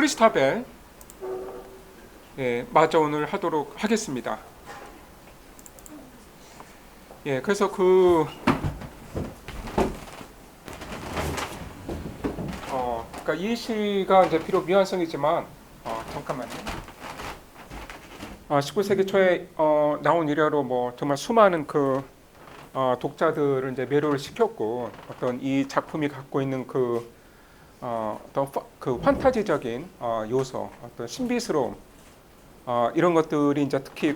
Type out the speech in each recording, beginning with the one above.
크리스타벨 마저 오늘 하도록 하겠습니다. 그래서 그러니까 이 시가 이제 비록 미완성이지만 잠깐만요. 19세기 초에 나온 이래로 뭐 정말 수많은 독자들을 이제 매료를 시켰고, 어떤 이 작품이 갖고 있는 어떤 판타지적인 요소, 어떤 신비스러움, 이런 것들이 이제 특히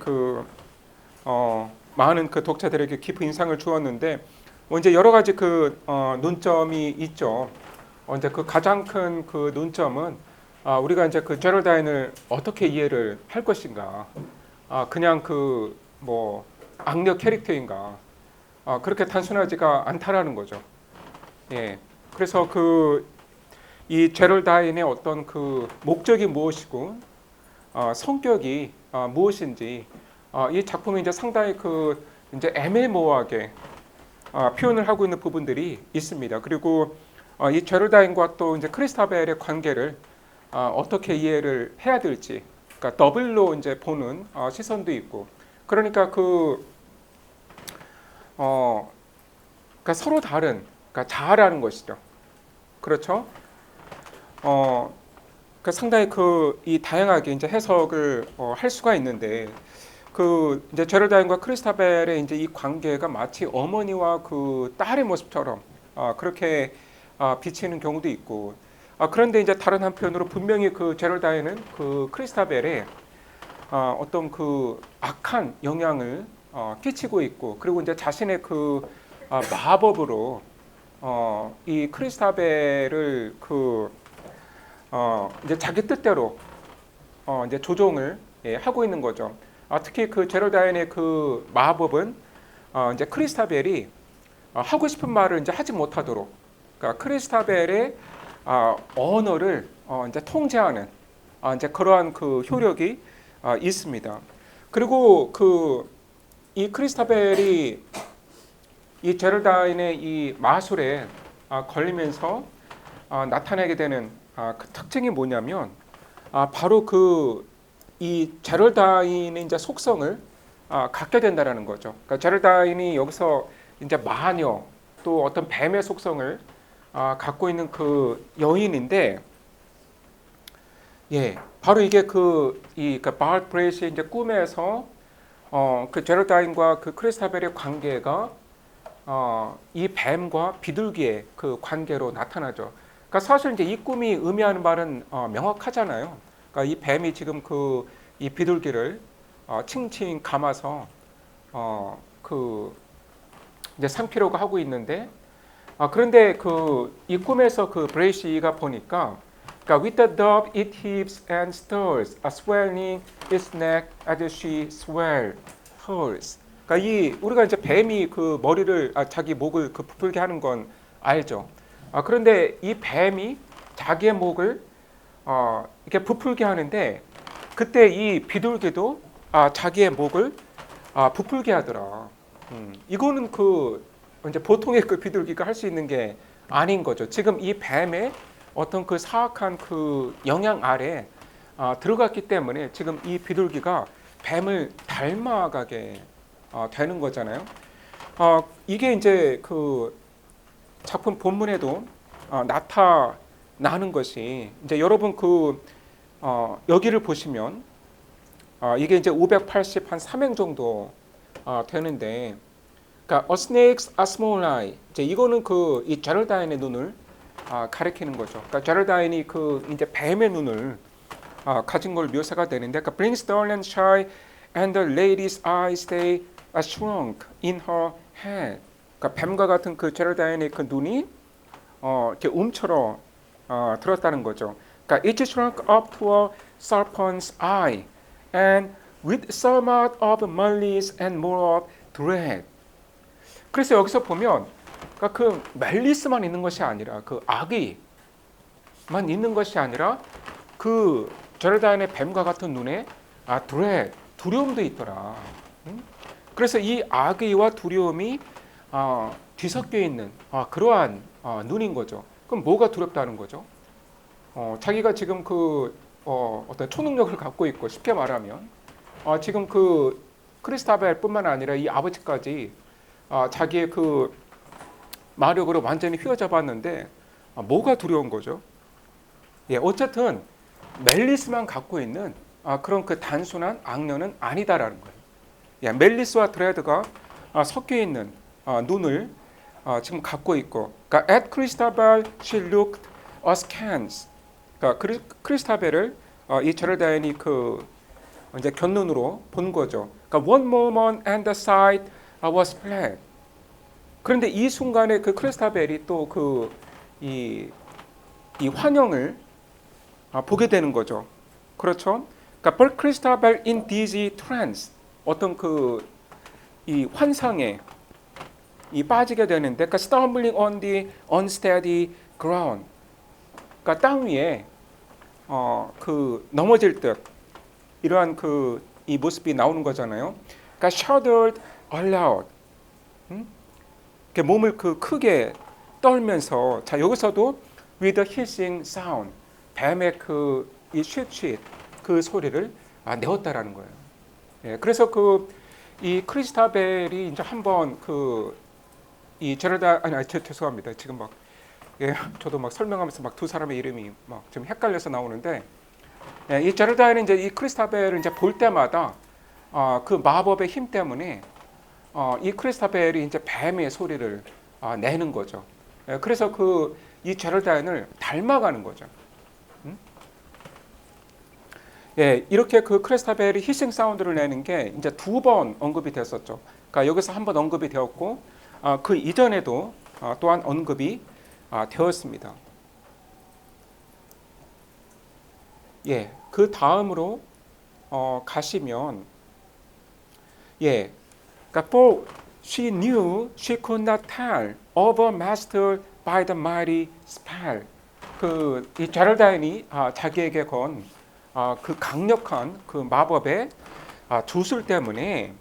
많은 독자들에게 깊은 인상을 주었는데, 이제 여러 가지 논점이 있죠. 이제 가장 큰 논점은 우리가 이제 제럴다인을 어떻게 이해를 할 것인가, 그냥 뭐 악력 캐릭터인가, 그렇게 단순하지가 않다라는 거죠. 그래서 이 제럴다인의 어떤 목적이 무엇이고 성격이 무엇인지 이 작품이 이제 상당히 이제 애매모호하게 표현을 하고 있는 부분들이 있습니다. 그리고 이 제럴다인과 또 이제 크리스타벨의 관계를 어떻게 이해를 해야 될지, 그러니까 더블로 이제 보는 시선도 있고, 그러니까 그러니까 서로 다른, 그러니까 자아라는 것이죠. 그렇죠? 상당히 이 다양하게 이제 해석을 할 수가 있는데, 이제 제럴다인과 크리스타벨의 이제 이 관계가 마치 어머니와 딸의 모습처럼 그렇게 비치는 경우도 있고, 그런데 이제 다른 한편으로 분명히 제럴다인은 크리스타벨의 어떤 악한 영향을 끼치고 있고, 그리고 이제 자신의 마법으로 이 크리스타벨을 이제 자기 뜻대로 이제 조종을 하고 있는 거죠. 특히 제럴다인의 마법은 이제 크리스타벨이 하고 싶은 말을 이제 하지 못하도록, 그러니까 크리스타벨의 언어를 이제 통제하는 이제 그러한 효력이 있습니다. 그리고 이 크리스타벨이 이 제럴다인의 이 마술에 걸리면서 나타나게 되는 그 특징이 뭐냐면, 바로 이 제럴다인의 이제 속성을 갖게 된다라는 거죠. 그러니까 제럴다인이 여기서 이제 마녀 또 어떤 뱀의 속성을 갖고 있는 여인인데, 바로 이게 이 바르트 브레이시의 이제 꿈에서 제럴다인과 크리스타벨의 관계가 이 뱀과 비둘기의 관계로 나타나죠. 그러니까 사실 이제 이 꿈이 의미하는 바는 명확하잖아요. 그러니까 이 뱀이 지금 이 비둘기를 칭칭 감아서 이제 삼키려고 하고 있는데, 그런데 이 꿈에서 브레이시가 보니까, 그러니까 with the dove it heaves and stirs, swelling its neck as she swells hers. 그러니까 우리가 이제 뱀이 머리를 자기 목을 부풀게 하는 건 알죠. 그런데 이 뱀이 자기의 목을 이렇게 부풀게 하는데, 그때 이 비둘기도 자기의 목을 부풀게 하더라. 이거는 이제 보통의 비둘기가 할 수 있는 게 아닌 거죠. 지금 이 뱀의 어떤 사악한 영향 아래 들어갔기 때문에 지금 이 비둘기가 뱀을 닮아가게 되는 거잖아요. 이게 이제 작품 본문에도 나타나는 것이, 이제 여러분 여기를 보시면 이게 이제 583행 정도 되는데, 그러니까 a snake's a small eye, 이제 이거는 이 제럴다인의 눈을 가리키는 거죠. 그러니까 제럴다인이 이제 뱀의 눈을 가진 걸 묘사가 되는데, 그러니까 brings dull and shy, and the lady's eyes stay shrunk in her head. 그러니까 뱀과 같은 제럴다인의 눈이 이렇게 움츠러 들었다는 거죠. 그러니까 it shrunk up to a serpent's eye, and with somewhat of malice and more of dread. 그래서 여기서 보면 그러니까 멜리스만 있는 것이 아니라 악의만 있는 것이 아니라 제럴다인의 뱀과 같은 눈에 dread, 두려움도 있더라. 그래서 이 악의와 두려움이 뒤섞여 있는 그러한 눈인 거죠. 그럼 뭐가 두렵다는 거죠? 자기가 지금 어떤 초능력을 갖고 있고 쉽게 말하면 지금 크리스타벨뿐만 아니라 이 아버지까지 자기의 마력으로 완전히 휘어잡 봤는데 뭐가 두려운 거죠? 예, 어쨌든 멜리스만 갖고 있는 그런 단순한 악녀는 아니다라는 거예요. 예, 멜리스와 드레드가 섞여 있는 눈을 지금 갖고 있고, 그러니까 at Christabel she looked askance. 그러니까 크리스타벨을 이 제럴다인이 이제 견눈으로 본 거죠. 그러니까 one moment and the sight was fled. 그런데 이 순간에 크리스타벨이 또 이 환영을 보게 되는 거죠. 그렇죠? 그러니까 but Christabel in dizzy trance, 어떤 이 환상에 빠지게 되는데, 그러니까 stumbling on the unsteady ground, 그러니까 땅 위에 넘어질 듯 이러한 이 모습이 나오는 거잖아요. 그러니까 shuddered aloud, 몸을 크게 떨면서, 자 여기서도 with a hissing sound, 뱀의 이 쉿쉿 소리를 내었다라는 거예요. 예, 그래서 이 크리스타벨이 이제 한번 이 제럴다 죄송합니다. 지금 저도 설명하면서 두 사람의 이름이 좀 헷갈려서 나오는데, 예, 이 제럴다는 이제 이 크리스타벨을 이제 볼 때마다 마법의 힘 때문에 이 크리스타벨이 이제 뱀의 소리를 내는 거죠. 예, 그래서 이 제럴다인을 닮아가는 거죠. 예, 이렇게 크리스타벨이 히싱 사운드를 내는 게 이제 2번 언급이 됐었죠. 그러니까 여기서 한 번 언급이 되었고, 그 이전에도 또한 언급이 되었습니다. 예, 그 다음으로 가시면, 예, 그러니까 for she knew she could not tell overmastered by the mighty spell. 이 제럴다인이 자기에게 건 강력한 마법의 주술 때문에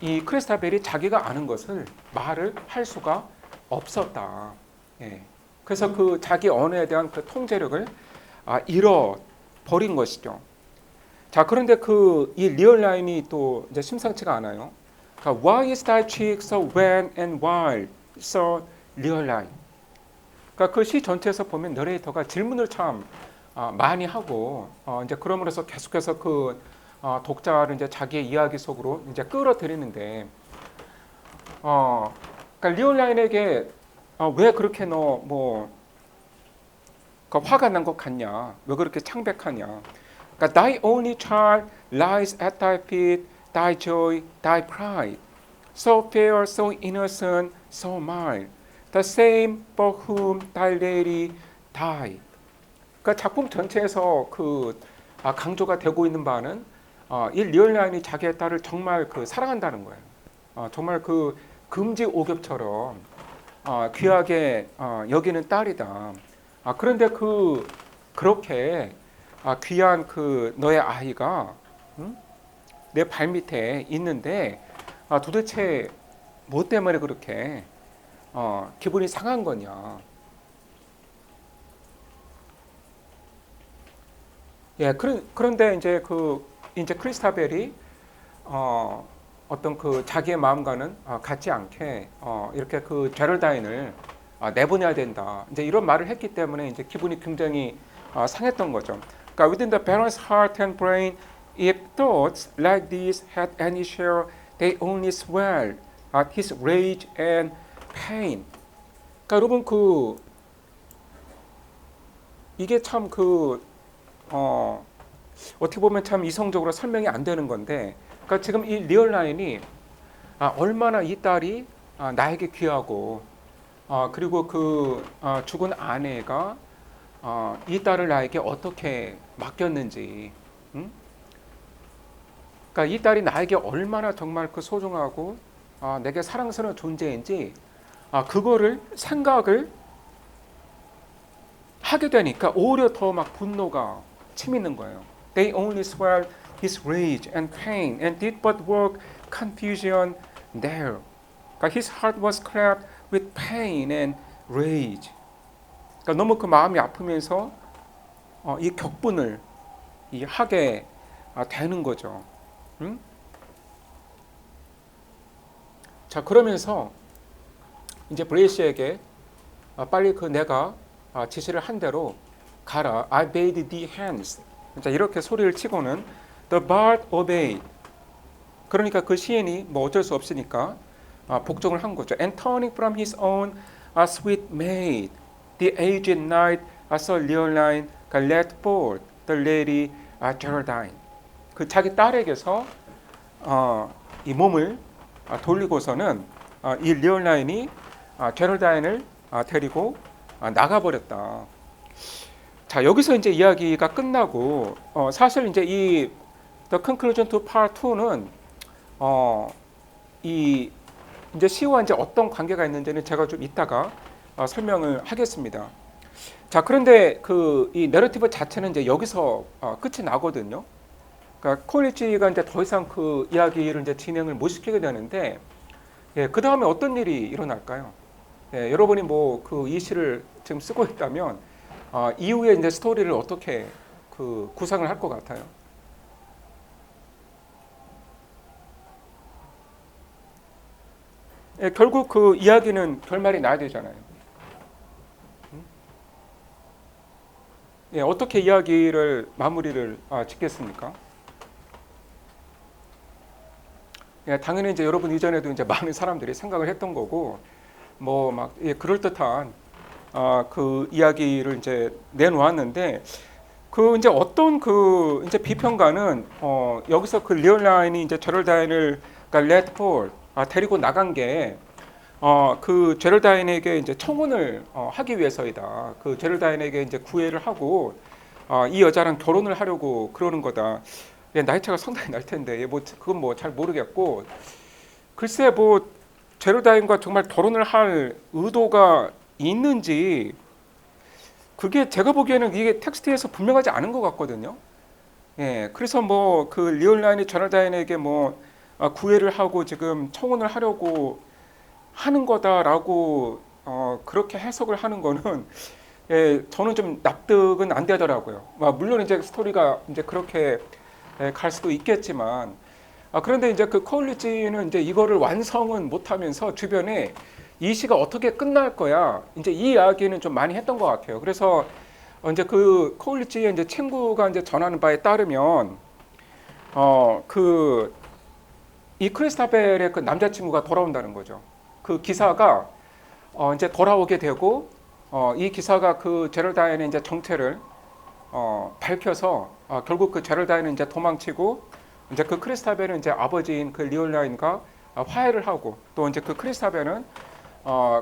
이 크리스타벨이 자기가 아는 것을 말을 할 수가 없었다. 예. 그래서 자기 언어에 대한 통제력을 잃어버린 것이죠. 자, 그런데 이 리얼 라인이 또 이제 심상치가 않아요. 그러니까, Why is thy cheek so wan and wild, so real line? 그러니까 시 전체에서 보면 너레이터가 질문을 참 많이 하고, 이제 그러므로서 계속해서 독자를 이제 자기의 이야기 속으로 이제 끌어들이는데, 그러니까 리얼 라인에게 왜 그렇게 화가 난 것 같냐? 왜 그렇게 창백하냐? 그러니까 thy only child lies at thy feet, thy joy, thy pride. So fair, so innocent, so mild. The same for whom thy lady died. 그러니까 작품 전체에서 강조가 되고 있는 바는 이 리얼라인이 자기의 딸을 정말 사랑한다는 거예요. 정말 금지 오겹처럼 귀하게 여기는 딸이다. 그런데 그렇게 귀한 너의 아이가 내 발밑에 있는데 도대체 뭐 때문에 그렇게 기분이 상한 거냐? 예, 그런데 이제 이제 크리스타벨이 어떤 자기의 마음과는 같지 않게 이렇게 제럴다인을 내보내야 된다. 이제 이런 말을 했기 때문에 이제 기분이 굉장히 상했던 거죠. 그러니까 within the parent's heart and brain, if thoughts like these had any share, they only swelled at his rage and pain. 그러니까 여러분 이게 참 어떻게 보면 참 이성적으로 설명이 안 되는 건데, 그러니까 지금 이 리얼 라인이 얼마나 이 딸이 나에게 귀하고, 그리고 죽은 아내가 이 딸을 나에게 어떻게 맡겼는지, 그러니까 이 딸이 나에게 얼마나 정말 소중하고 내게 사랑스러운 존재인지 그거를 생각을 하게 되니까 오히려 더 분노가 치미는 거예요. They only swelled his rage and pain and did but work confusion there. 그러니까 his heart was cracked with pain and rage. 그러니까 너무 그 마음이 아프면서 이 격분을 하게 되는 거죠. 응? 자, 그러면서 이제 브레이시에게 빨리 그 내가 지시를 한 대로 가라. I bade thee hands. 자, 이렇게 소리를 치고는 the bard obeyed. 그러니까 그 시인이 뭐 어쩔 수 없으니까 복종을 한 거죠. And turning from his own sweet maid, the aged knight Sir Leoline let forth the lady Geraldine. 그 자기 딸에게서 이 몸을 돌리고서는 이 리얼라인이 제럴다인을 데리고 나가버렸다. 자, 여기서 이제 이야기가 끝나고 사실 이제 이 The Conclusion to Part 2는 이 이제 시와 이제 어떤 관계가 있는지는 제가 좀 이따가 설명을 하겠습니다. 자, 그런데 그 이 내러티브 자체는 이제 여기서 끝이 나거든요. 그러니까 콜리지가 이제 더 이상 그 이야기를 이제 진행을 못 시키게 되는데, 예, 그 다음에 어떤 일이 일어날까요? 예, 여러분이 뭐 그 이 시를 지금 쓰고 있다면 이후에 이제 스토리를 어떻게 그 구상을 할 것 같아요? 예, 결국 그 이야기는 결말이 나야 되잖아요. 예, 어떻게 이야기를 마무리를 짓겠습니까? 예, 당연히 이제 여러분 이전에도 이제 많은 사람들이 생각을 했던 거고, 뭐 막 그럴 듯한 그 이야기를 이제 내놓았는데, 그 이제 어떤 그 이제 비평가는 여기서 그 리얼라인이 이제 제럴다인을 그러니까 레드폴 데리고 나간 게 그 제럴다인에게 이제 청혼을 하기 위해서이다. 그 제럴다인에게 이제 구애를 하고 이 여자랑 결혼을 하려고 그러는 거다. 예, 나이 차가 상당히 날 텐데, 예, 뭐 그건 뭐 잘 모르겠고, 글쎄 뭐 제럴다인과 정말 결혼을 할 의도가 있는지 그게 제가 보기에는 이게 텍스트에서 분명하지 않은 것 같거든요. 예, 그래서 뭐 그 리얼라인이 제럴다인에게 뭐 구애를 하고 지금 청혼을 하려고 하는 거다라고 그렇게 해석을 하는 거는 예, 저는 좀 납득은 안 되더라고요. 물론 이제 스토리가 이제 그렇게 갈 수도 있겠지만 그런데 이제 그 콜리지는 이제 이거를 완성은 못하면서 주변에 이 시가 어떻게 끝날 거야 이제 이 이야기는 좀 많이 했던 것 같아요. 그래서 이제 그 콜리지의 이제 친구가 이제 전하는 바에 따르면 그 이 크리스타벨의 그 남자친구가 돌아온다는 거죠. 그 기사가 이제 돌아오게 되고 이 기사가 그 제럴다인의 이제 정체를 밝혀서 결국 그 제럴다인은 이제 도망치고 이제 그 크리스타벨은 이제 아버지인 그 리얼라인과 화해를 하고 또 이제 그 크리스타벨은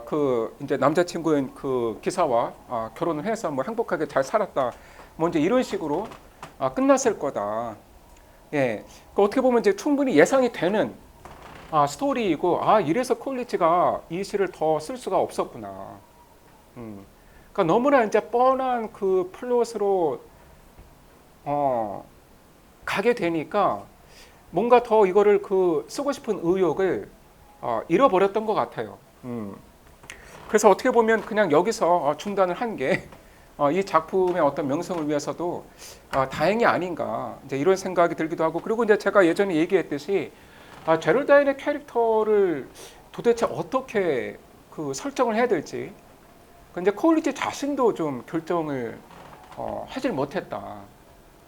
그 이제 남자친구인 그 기사와 결혼을 해서 뭐 행복하게 잘 살았다. 뭐 이제 이런 식으로 끝났을 거다. 예, 그 어떻게 보면 이제 충분히 예상이 되는 스토리이고 이래서 콜리지가 이 시를 더 쓸 수가 없었구나. 그러니까 너무나 이제 뻔한 그 플롯으로 가게 되니까 뭔가 더 이거를 그 쓰고 싶은 의욕을 잃어버렸던 것 같아요. 그래서 어떻게 보면 그냥 여기서 중단을 한 게 이 작품의 어떤 명성을 위해서도 다행이 아닌가 이제 이런 생각이 들기도 하고, 그리고 이제 제가 예전에 얘기했듯이 제럴다인의 캐릭터를 도대체 어떻게 그 설정을 해야 될지 근데 콜리지 자신도 좀 결정을 하질 못했다.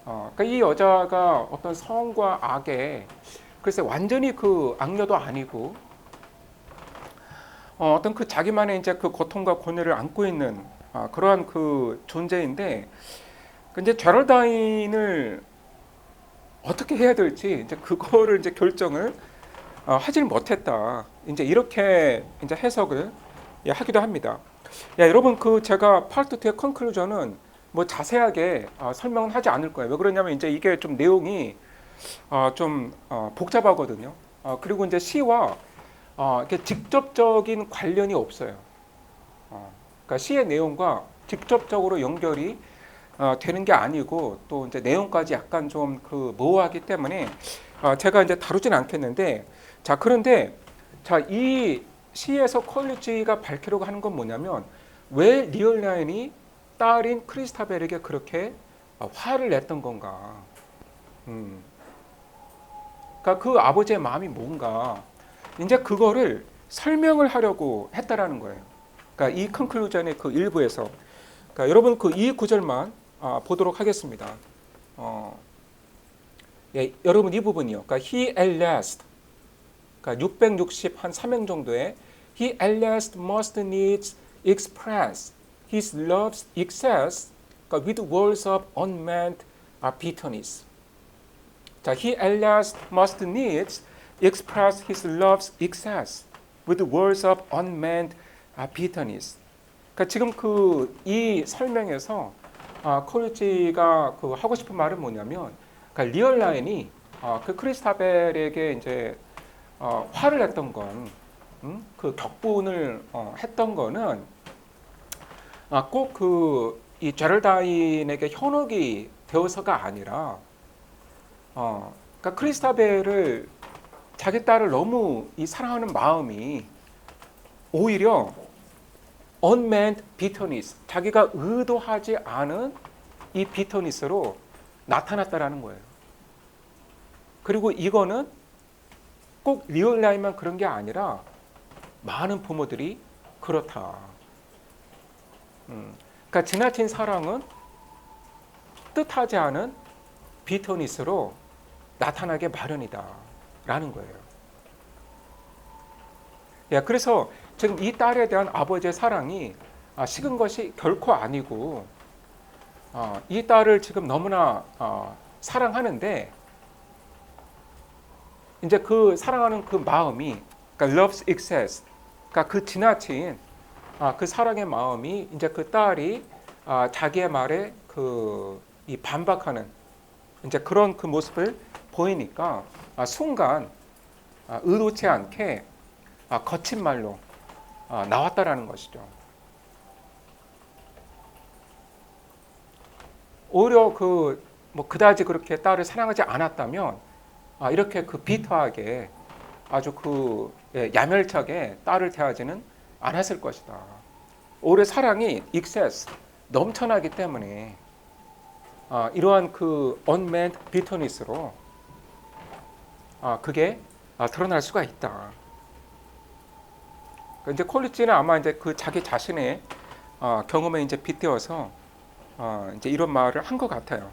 그러니까 이 여자가 어떤 성과 악에 글쎄 완전히 그 악녀도 아니고 어떤 그 자기만의 이제 그 고통과 고뇌를 안고 있는 그러한 그 존재인데, 근데 제럴다인을 어떻게 해야 될지 이제 그거를 이제 결정을 하질 못했다. 이제 이렇게 이제 해석을 하기도 합니다. 여러분 그 제가 파트 2의 컨클루전은 뭐 자세하게 설명은 하지 않을 거예요. 왜 그러냐면 이제 이게 좀 내용이 좀 복잡하거든요. 그리고 이제 시와 이렇게 직접적인 관련이 없어요. 그러니까 시의 내용과 직접적으로 연결이 되는 게 아니고 또 이제 내용까지 약간 좀 그 모호하기 때문에 제가 이제 다루진 않겠는데, 자 그런데 이 시에서 콜리지가 밝히려고 하는 건 뭐냐면 왜 리얼라인이 딸인 크리스타벨에게 그렇게 화를 냈던 건가? 그러니까 그 아버지의 마음이 뭔가 이제 그거를 설명을 하려고 했다라는 거예요. 그러니까 이 컨클루전의 그 일부에서, 그러니까 여러분 그 이 구절만 보도록 하겠습니다. 예, 여러분 이 부분이요. 그러니까 he at last, 그러니까 660한 3행 정도의 he at last must needs express his love's excess, 그러니까 with words of unmeant bitterness. 자, he at last must needs express his love's excess with words of unmeant bitterness. 그러니까 지금 그 이 설명에서 콜리지가 그 하고 싶은 말은 뭐냐면, 그러니까 리얼 라인이 그 크리스타벨에게 이제 화를 냈던 건, 그 격분을 했던 거는 꼭 그 이 제럴다인에게 현혹이 되어서가 아니라, 그러니까 크리스타벨을 자기 딸을 너무 이 사랑하는 마음이 오히려 unmeant bitterness, 자기가 의도하지 않은 이 비터니스로 나타났다라는 거예요. 그리고 이거는 꼭 리얼 라인만 그런 게 아니라 많은 부모들이 그렇다. 그러니까 지나친 사랑은 뜻하지 않은 비터니스로 나타나게 마련이다라는 거예요. 예, 그래서 지금 이 딸에 대한 아버지의 사랑이 식은 것이 결코 아니고, 이 딸을 지금 너무나 사랑하는데, 이제 그 사랑하는 그 마음이, 그러니까 love's excess, 그러니까 그 지나친 그 사랑의 마음이 이제 그 딸이 자기의 말에 이 반박하는 이제 그런 그 모습을 보이니까 순간 의도치 않게 거친 말로 나왔다라는 것이죠. 오히려 뭐 그다지 그렇게 딸을 사랑하지 않았다면 이렇게 비터하게 아주 야멸차게 딸을 대하지는 않았을 것이다. 오히려 사랑이 excess, 넘쳐나기 때문에 이러한 unmet bitterness로 그게 드러날 수가 있다. 이제 콜리지는 아마 이제 자기 자신의 경험에 이제 빗대어서 이제 이런 말을 한 것 같아요.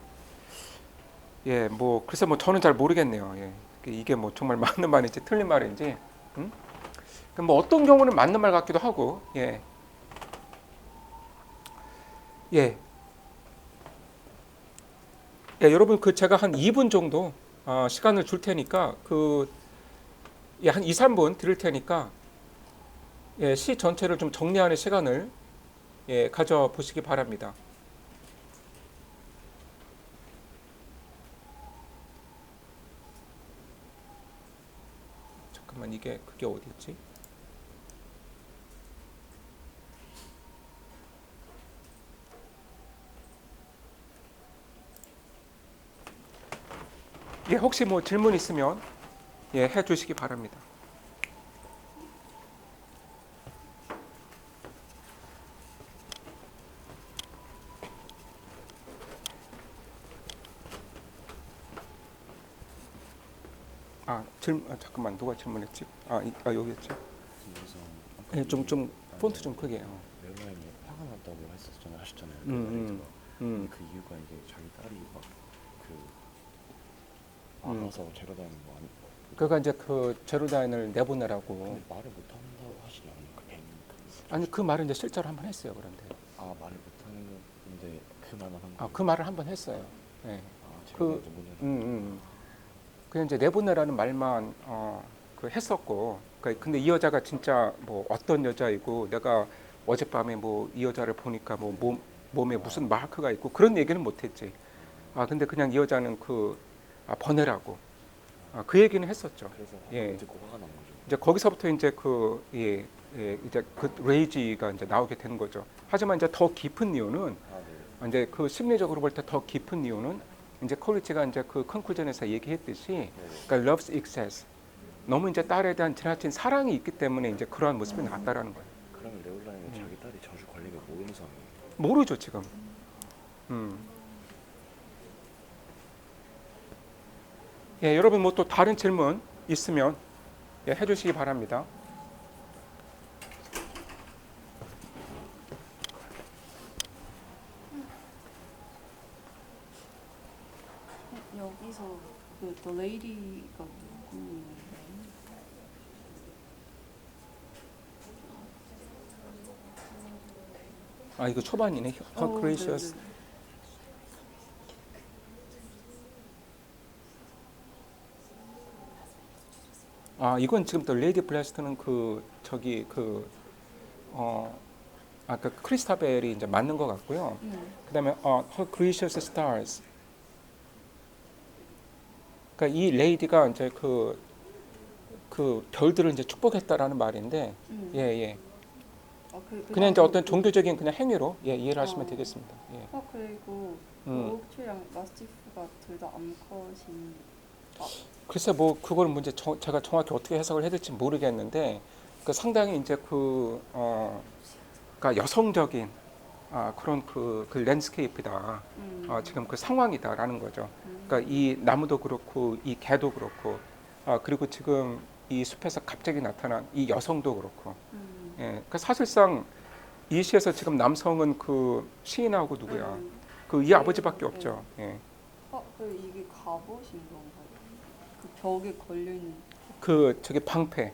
예, 뭐 그래서 뭐 저는 잘 모르겠네요. 예, 이게 뭐 정말 맞는 말인지 틀린 말인지. 뭐 어떤 경우는 맞는 말 같기도 하고, 예, 예, 예, 여러분 제가 한 2분 정도 시간을 줄 테니까 예, 한 2, 3분 드릴 테니까 예, 시 전체를 좀 정리하는 시간을 예, 가져 보시기 바랍니다. 잠깐만, 그게 어디 있지? 예, 혹시 뭐 질문 있으면 예, 해 주시기 바랍니다. 잠깐만, 누가 질문했지? 여기였지. 그래서 예, 좀 폰트 좀 크게. 레오나님이 화가 났다고 하셨잖아요. 그 이유가 이게 자기 딸이 알아서 제로다인 거 아니? 그러니까 이제 제로다인을 내보내라고. 근데 말을 못 한다고 하시지 않아요? 아니, 그 말은 이제 실제로 한번 했어요. 그런데. 말을 못 하는데 그 말만 한 거예요? 그 말을 한번 했어요. 예. 제가 내보내라. 그냥 이제 내보내라는 말만 했었고, 근데 이 여자가 진짜 뭐 어떤 여자이고, 내가 어젯밤에 뭐 이 여자를 보니까 뭐 몸에 무슨 마크가 있고 그런 얘기는 못했지. 근데 그냥 이 여자는 보내라고 그 얘기는 했었죠. 그래서 예. 이제 화가 난 거죠. 이제 거기서부터 이제 이제 레이지가 이제 나오게 되는 거죠. 하지만 이제 더 깊은 이유는 네. 이제 심리적으로 볼 때 더 깊은 이유는 이제 콜리지가 이제 컨클루전에서 얘기했듯이, 그러니까 love's excess, 너무 이제 딸에 대한 지나친 사랑이 있기 때문에 이제 그러한 모습이 나왔다라는 거예요. 그러면 레올라님은 자기 딸이 자주 걸리게 모르는 상황이에요? 모르죠 지금. 예, 여러분 뭐 또 다른 질문 있으면 예, 해주시기 바랍니다. 여기서 그 The Lady가 누구예요? 아 이거 초반이네. Her gracious. 네네. 아 이건 지금 또 레이디 블레스트는 그 저기 그 아까 크리스타벨이 이제 맞는 것 같고요. 그다음에 Her gracious stars. 그러니까 이 레이디가 이제 그 별들을 이제 축복했다라는 말인데, 예 예. 그냥 이제 어떤 종교적인 그냥 행위로 예 이해를 하시면 되겠습니다. 예. 그리고 오크트리랑 마스티프가 둘 다 암컷인. 글쎄 뭐 그걸 문제 제가 정확히 어떻게 해석을 해야 될지 모르겠는데 그 상당히 이제 그러니까 여성적인 그런 그 랜드스케이프다. 지금 그 상황이다라는 거죠. 그러니까 이 나무도 그렇고 이 개도 그렇고 그리고 지금 이 숲에서 갑자기 나타난 이 여성도 그렇고. 예. 그러니까 사실상 이 시에서 지금 남성은 그 시인하고 누구야? 그 이 아버지밖에 없죠. 예. 그 이게 갑옷인 건가요? 그 벽에 걸려 있는. 그 저기 방패.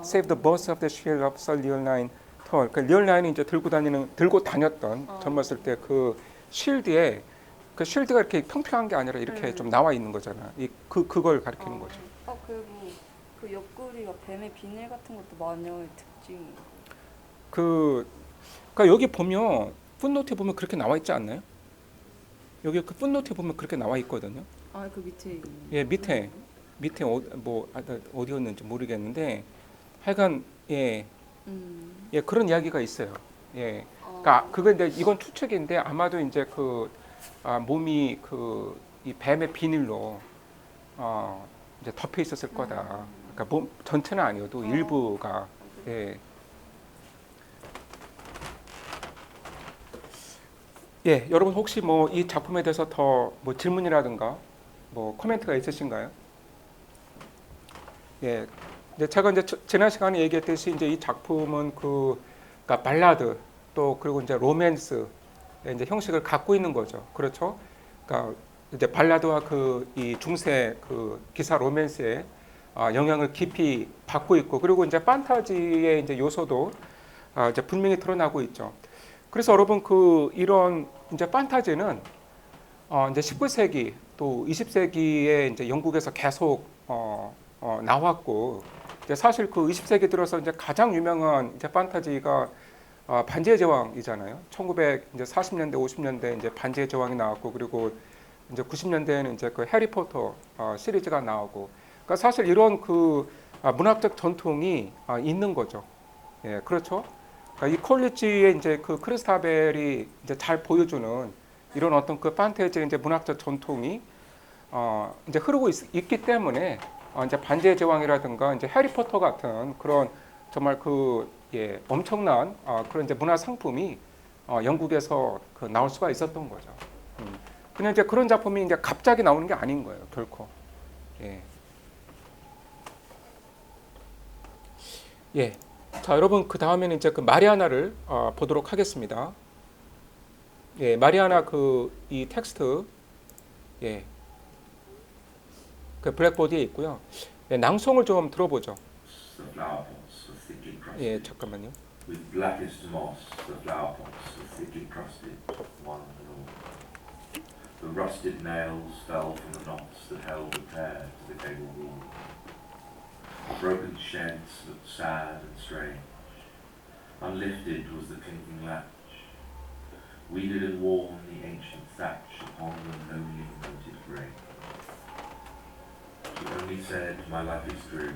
Save the boss of the shield of Sir Leoline Toll. 그 리얼라인이 이제 들고 다녔던 젊었을 때 그 쉴드에 그 쉴드가 이렇게 평평한 게 아니라 이렇게 좀 나와 있는 거잖아. 그걸 가리키는 거죠. 그리고 그 옆구리가 뱀의 비늘 같은 것도 마녀의 특징. 그러니까 여기 보면 풋노트에 보면 그렇게 나와 있지 않나요? 여기 그 풋노트에 보면 그렇게 나와 있거든요. 그 밑에 있는. 예, 밑에 어디였는지 모르겠는데 하여간 예 그런 이야기가 있어요. 예, 그러니까 그건 이건 추측인데 아마도 이제 몸이 이 뱀의 비닐로 이제 덮여 있었을 거다. 그러니까 몸 전체는 아니어도 일부가 예. 예, 여러분 혹시 뭐 이 작품에 대해서 더 뭐 질문이라든가 뭐 코멘트가 있으신가요? 예, 이제 제가 이제 지난 시간에 얘기했듯이 이제 이 작품은 그러니까 발라드 또 그리고 이제 로맨스 이제 형식을 갖고 있는 거죠. 그렇죠? 그러니까 이제 발라드와 이 중세 그 기사 로맨스의 영향을 깊이 받고 있고 그리고 이제 판타지의 이제 요소도 이제 분명히 드러나고 있죠. 그래서 여러분 이런 이제 판타지는 이제 19세기 또 20세기에 이제 영국에서 계속 나왔고 이제 사실 그 20세기 들어서 이제 가장 유명한 이제 판타지가 반지의 제왕이잖아요. 1940년대 50년대 이제 반지의 제왕이 나왔고 그리고 이제 90년대에는 이제 그 해리포터 시리즈가 나오고 그러니까 사실 이런 문학적 전통이 있는 거죠. 예, 그렇죠. 그러니까 이 콜리지의 이제 그 크리스타벨이 이제 잘 보여주는 이런 어떤 그 판타지의 이제 문학적 전통이 이제 흐르고 있기 때문에 이제 반지의 제왕이라든가 이제 해리포터 같은 그런 정말 엄청난 그런 이제 문화 상품이 영국에서 나올 수가 있었던 거죠. 그냥 이제 그런 작품이 이제 갑자기 나오는 게 아닌 거예요, 결코. 예. 예. 자, 여러분 그 다음에는 이제 그 마리아나를 보도록 하겠습니다. 예, 마리아나 이 텍스트 예. 그 블랙보드에 있고요. 예, 낭송을 좀 들어보죠. 예, 잠깐만요. With blackest moss, the flower pots were thickly crusted, one and all. The rusted nails fell from the knots that held the pair to the gable wall. The broken sheds looked sad and strange. Unlifted was the clinking latch. Weeded and worn the ancient thatch upon the lonely moated grave. She only said, my life is dreary,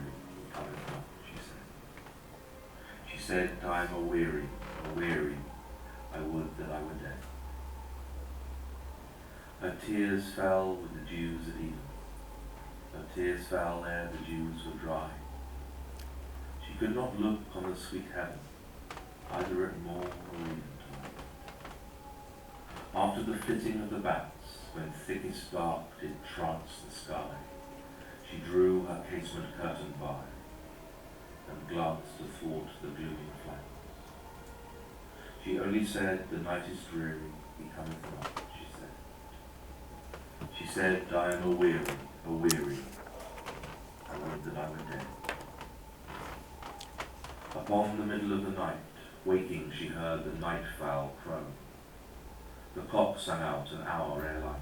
cometh not, she said. She said, I am aweary, I would that I were dead. Her tears fell with the dews of Eden. Her tears fell ere the dews were dry. She could not look on the sweet heaven, either at morn or eventide. After the flitting of the bats, when thickest dark did trance the sky, she drew her casement curtain by, and glanced athwart the glooming flanks. She only said, the night is dreary, he cometh not, she said. She said, I am a-weary, I would that I were dead. Upon the middle of the night, waking she heard the night fowl crow. The cock sang out an hour ere light.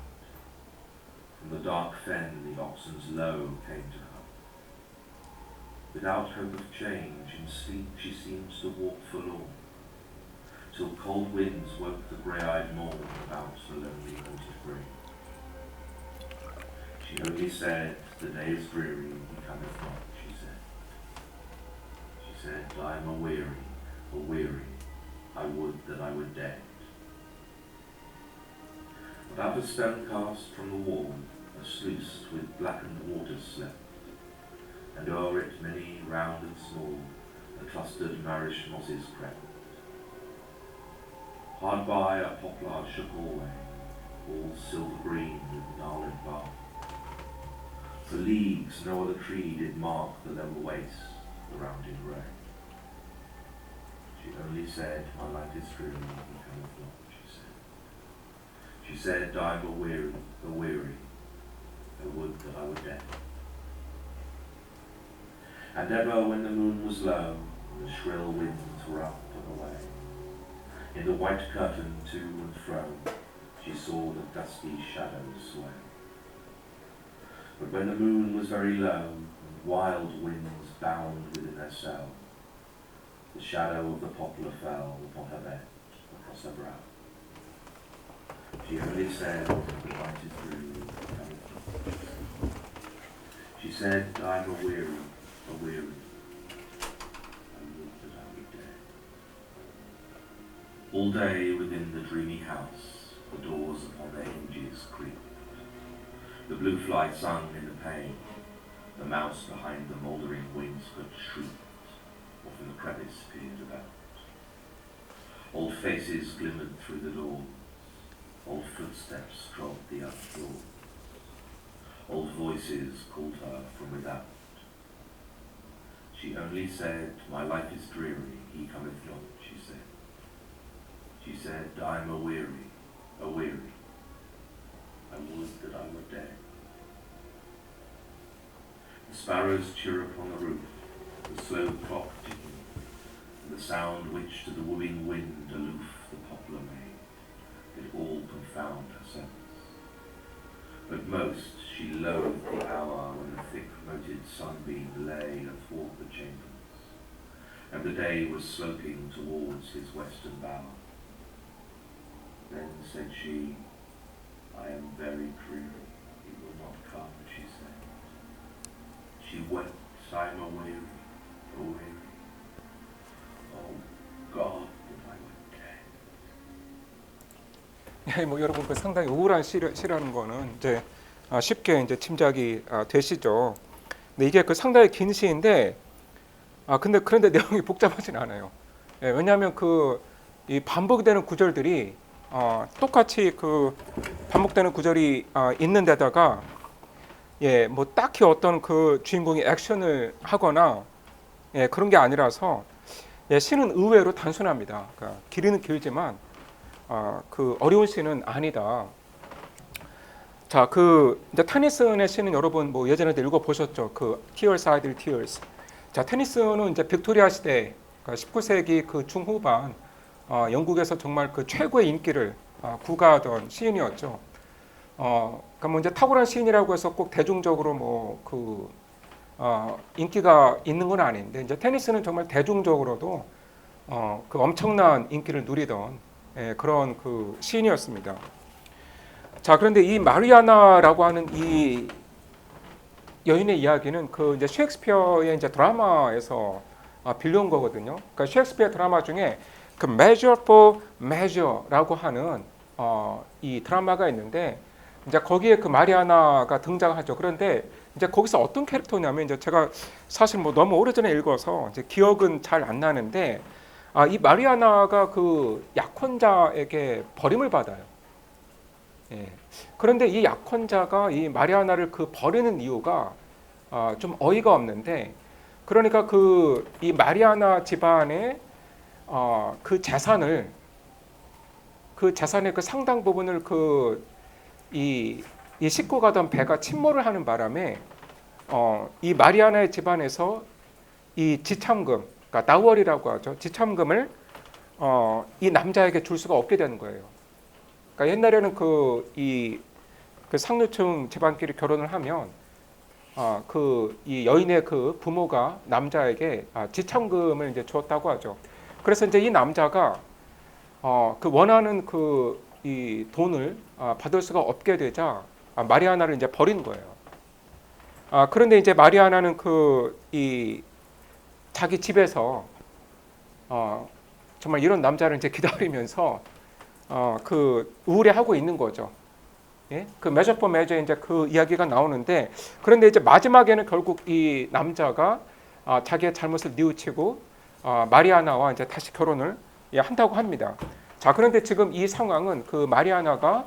From the dark fen the oxen's low came to her. Without hope of change, in sleep she seems to walk forlorn, till cold winds woke the grey-eyed morn about the lonely moated grave. She only said, the day is dreary, he cometh not, she said. She said, I am a-weary, I would that I were dead. About a stone cast from the wall, a sluice with blackened waters slept, and o'er it many, round and small, the clustered marish mosses crept. Hard by a poplar shook alway, all silver green with gnarled bark. For leagues no other tree did mark the level waste, the rounded ray. She only said, my life is dreary, he cometh not, she said. She said, I am a-weary, I would that I were dead. And ever when the moon was low, and the shrill winds were up and away, in the white curtain to and fro, she saw the dusty shadows sway. But when the moon was very low, and wild winds bound within her cell, the shadow of the poplar fell upon her bed, across her brow. She only said, the night is dreary, she said, I am a-weary, I would that I were dead. All day within the dreamy house, the doors upon their hinges creaked. The blue fly sung in the pane, the mouse behind the mouldering wainscot shrieked, or from the crevice peered about. Old faces glimmered through the doors, old footsteps trod the earth floor, old voices called her from without. She only said, my life is dreary, he cometh not, she said. She said, I am a-weary, I would that I were dead. The sparrows chirrup on the roof, the slow clock ticking, and the sound which to the wooing wind aloof the poplar made, did all confound her sense. But most she loathed the hour when the thick-moted sunbeam lay athwart the chambers, and the day was sloping towards his western bower. Then said she, I am very dreary, he will not come, she said. She wept, I am a-weary, oh God, that I were dead. 예, 뭐 여러분 그 상당히 우울한 시라는 거는 이제 쉽게 이제 짐작이 되시죠. 근데 이게 그 상당히 긴 시인데, 그런데 내용이 복잡하진 않아요. 예, 왜냐하면 그 이 반복되는 구절들이 똑같이 그 반복되는 구절이 있는 데다가 예, 뭐 딱히 어떤 그 주인공이 액션을 하거나 예, 그런 게 아니라서 예, 시는 의외로 단순합니다. 그러니까 길이는 길지만 그 어려운 시는 아니다. 자, 그 이제 테니슨의 시는 여러분 뭐 예전에도 읽어 보셨죠. 그 Tears I Did Tears. 자, 테니슨은 이제 빅토리아 시대, 그러니까 19세기 그 중후반 영국에서 정말 그 최고의 인기를 구가하던 시인이었죠. 그러니까 뭐 이제 탁월한 시인이라고 해서 꼭 대중적으로 뭐 그 인기가 있는 건 아닌데 이제 테니스는 정말 대중적으로도 그 엄청난 인기를 누리던 예, 그런 그 시인이었습니다. 자, 그런데 이 마리아나라고 하는 이 여인의 이야기는 그 이제 셰익스피어의 이제 드라마에서 빌려온 거거든요. 그러니까 셰익스피어 드라마 중에 그 Measure for Measure라고 하는 이 드라마가 있는데 이제 거기에 그 마리아나가 등장하죠. 그런데 이제 거기서 어떤 캐릭터냐면 이제 제가 사실 뭐 너무 오래전에 읽어서 이제 기억은 잘 안 나는데 이 마리아나가 그 약혼자에게 버림을 받아요. 예. 그런데 이 약혼자가 이 마리아나를 그 버리는 이유가 좀 어이가 없는데, 그러니까 그 이 마리아나 집안의 그 재산을 그 재산의 그 상당 부분을 이 싣고 가던 배가 침몰을 하는 바람에 이 마리아나의 집안에서 이 지참금, 그러니까 나월이라고 하죠. 지참금을 이 남자에게 줄 수가 없게 되는 거예요. 그러니까 옛날에는 그 상류층 집안끼리 결혼을 하면 이 여인의 그 부모가 남자에게 지참금을 이제 주었다고 하죠. 그래서 이제 이 남자가 그 원하는 이 돈을 받을 수가 없게 되자 마리아나를 이제 버린 거예요. 그런데 이제 마리아나는 이 자기 집에서 정말 이런 남자를 이제 기다리면서 우울해하고 있는 거죠. 예? 그 메저 포 메저 이제 그 이야기가 나오는데, 그런데 이제 마지막에는 결국 이 남자가 자기의 잘못을 뉘우치고 마리아나와 이제 다시 결혼을 한다고 합니다. 자, 그런데 지금 이 상황은 그 마리아나가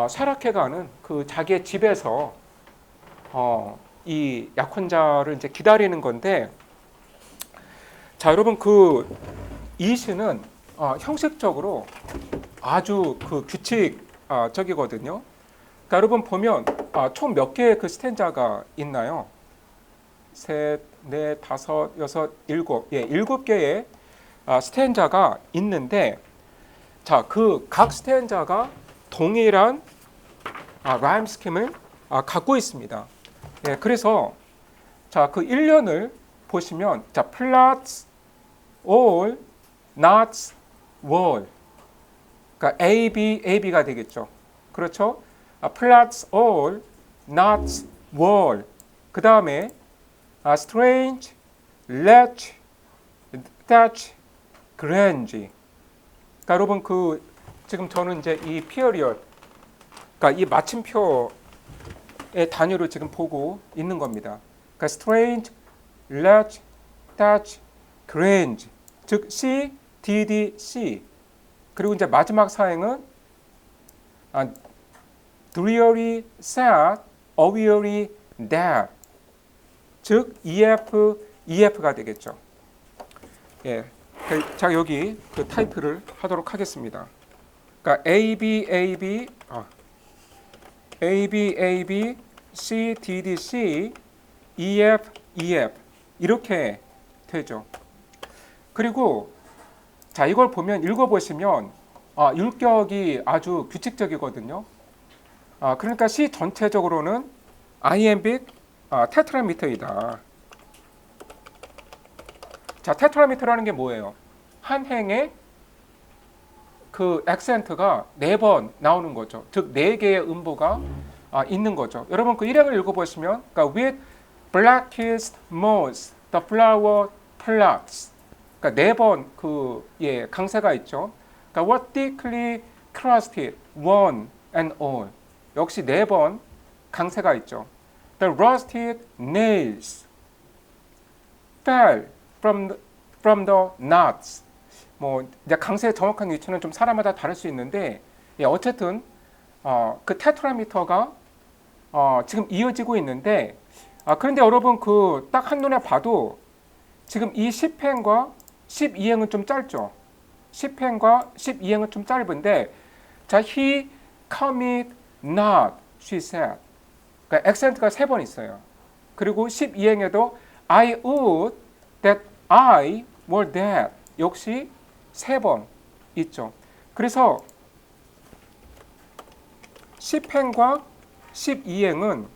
쇠락해가는 그 자기의 집에서 이 약혼자를 이제 기다리는 건데, 자, 여러분 이 시는 형식적으로 아주 그 규칙적이거든요. 그러니까 여러분 보면 총 몇 개의 그 스탠자가 있나요? 셋, 넷, 다섯, 여섯, 일곱, 7개의 스탠자가 있는데, 자, 그 각 스탠자가 동일한 라임 스킴을 갖고 있습니다. 예, 그래서 자, 그 1년을 보시면 자, plots all knots wall, 그러니까 AB가 되겠죠. 그렇죠? plots all knots wall. 그 다음에 strange, latch, thatch, grange. 그러니까 여러분 지금 저는 이제 이 period, 그러니까 이 마침표의 단위로 지금 보고 있는 겁니다. 그러니까 strange, latch, thatch, grange. 즉 C, DD, C. 그리고 이제 마지막 사행은 dreary, sad, aweary, dead. 즉 EF가 되겠죠. 예. 자, 여기 그 타이프를 하도록 하겠습니다. 그러니까 AB, C, DD, C, EF 이렇게 되죠. 그리고 자, 이걸 읽어보시면 율격이 아주 규칙적이거든요. 그러니까 C 전체적으로는 iambic 테트라미터이다. 자, 테트라미터라는 게 뭐예요? 한 행에 그 액센트가 4번 나오는 거죠. 즉 4개의 음보가 있는 거죠. 여러분 그 일행을 읽어보시면, 그러니까 with blackest moss the flower plots, 그러니까 4번 강세가 있죠. 그러니까 what thickly crusted one and all, 역시 4번 강세가 있죠. The rusted nails fell from the knots. 뭐 이제 강세의 정확한 위치는 좀 사람마다 다를 수 있는데, 어쨌든 그 테트라미터가 지금 이어지고 있는데, 그런데 여러분 딱 한눈에 봐도 지금 이 10행과 12행은 좀 짧죠. 10행과 12행은 좀 짧은데, 자, he cometh not, she said. 그러니까 액센트가 3번 있어요. 그리고 12행에도 I would that I were dead, 역시 3번 있죠. 그래서 10행과 12행은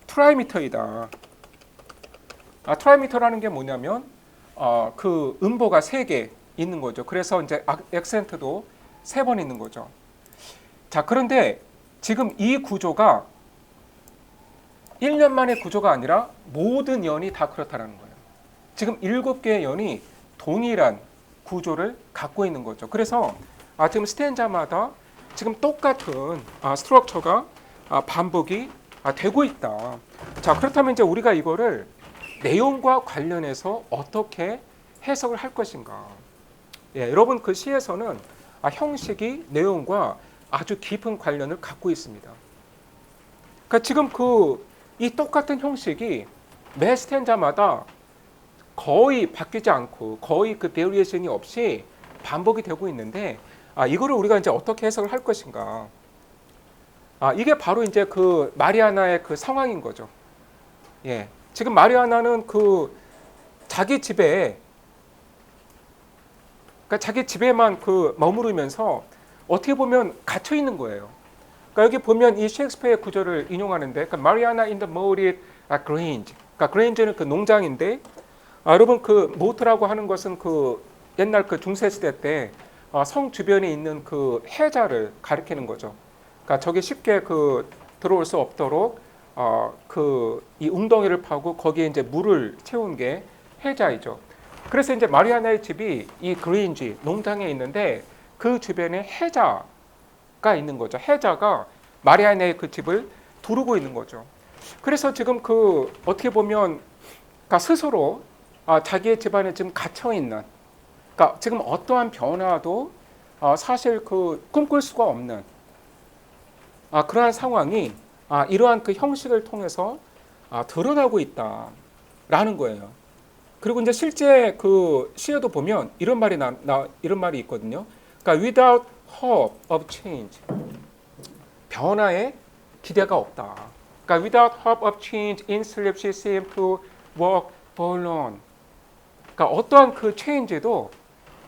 트라이미터이다. 트라이미터라는 게 뭐냐면 그 음보가 3개 있는 거죠. 그래서 이제 액센트도 3번 있는 거죠. 자, 그런데 지금 이 구조가 1년 만의 구조가 아니라 모든 연이 다 그렇다는 거예요. 지금 7개의 연이 동일한 구조를 갖고 있는 거죠. 그래서 지금 스탠자마다 지금 똑같은 스트럭처가 반복이 되고 있다. 자, 그렇다면 이제 우리가 이거를 내용과 관련해서 어떻게 해석을 할 것인가? 예, 여러분 그 시에서는 형식이 내용과 아주 깊은 관련을 갖고 있습니다. 그러니까 지금 이 똑같은 형식이 매 스탠자마다 거의 바뀌지 않고 거의 그 베리에이션이 없이 반복이 되고 있는데 이거를 우리가 이제 어떻게 해석을 할 것인가? 이게 바로 이제 그 마리아나의 그 상황인 거죠. 예, 지금 마리아나는 그 자기 집에, 그러니까 자기 집에만 그 머무르면서 어떻게 보면 갇혀 있는 거예요. 그러니까 여기 보면 이 셰익스피어의 구절을 인용하는데, 그러니까 마리아나 in the moated grange. 그러니까 grange는 그 농장인데, 여러분 그 모트라고 하는 것은 그 옛날 그 중세 시대 때 성 주변에 있는 그 해자를 가리키는 거죠. 그러니까 저게 쉽게 그 들어올 수 없도록 그 이 웅덩이를 파고 거기에 이제 물을 채운 게 해자이죠. 그래서 이제 마리아나의 집이 이 그레인지 농장에 있는데 그 주변에 해자가 있는 거죠. 해자가 마리아나의 그 집을 두르고 있는 거죠. 그래서 지금 그 어떻게 보면 그러니까 스스로 자기의 집안에 지금 갇혀 있는, 그러니까 지금 어떠한 변화도 사실 그 꿈꿀 수가 없는 그러한 상황이 이러한 그 형식을 통해서 드러나고 있다라는 거예요. 그리고 이제 실제 그 시에도 보면 이런 말이 있거든요. 그러니까 without hope of change, 변화에 기대가 없다. 그러니까 without hope of change in sleep she seemed to walk forlorn. 그러니까 어떠한 그 체인지도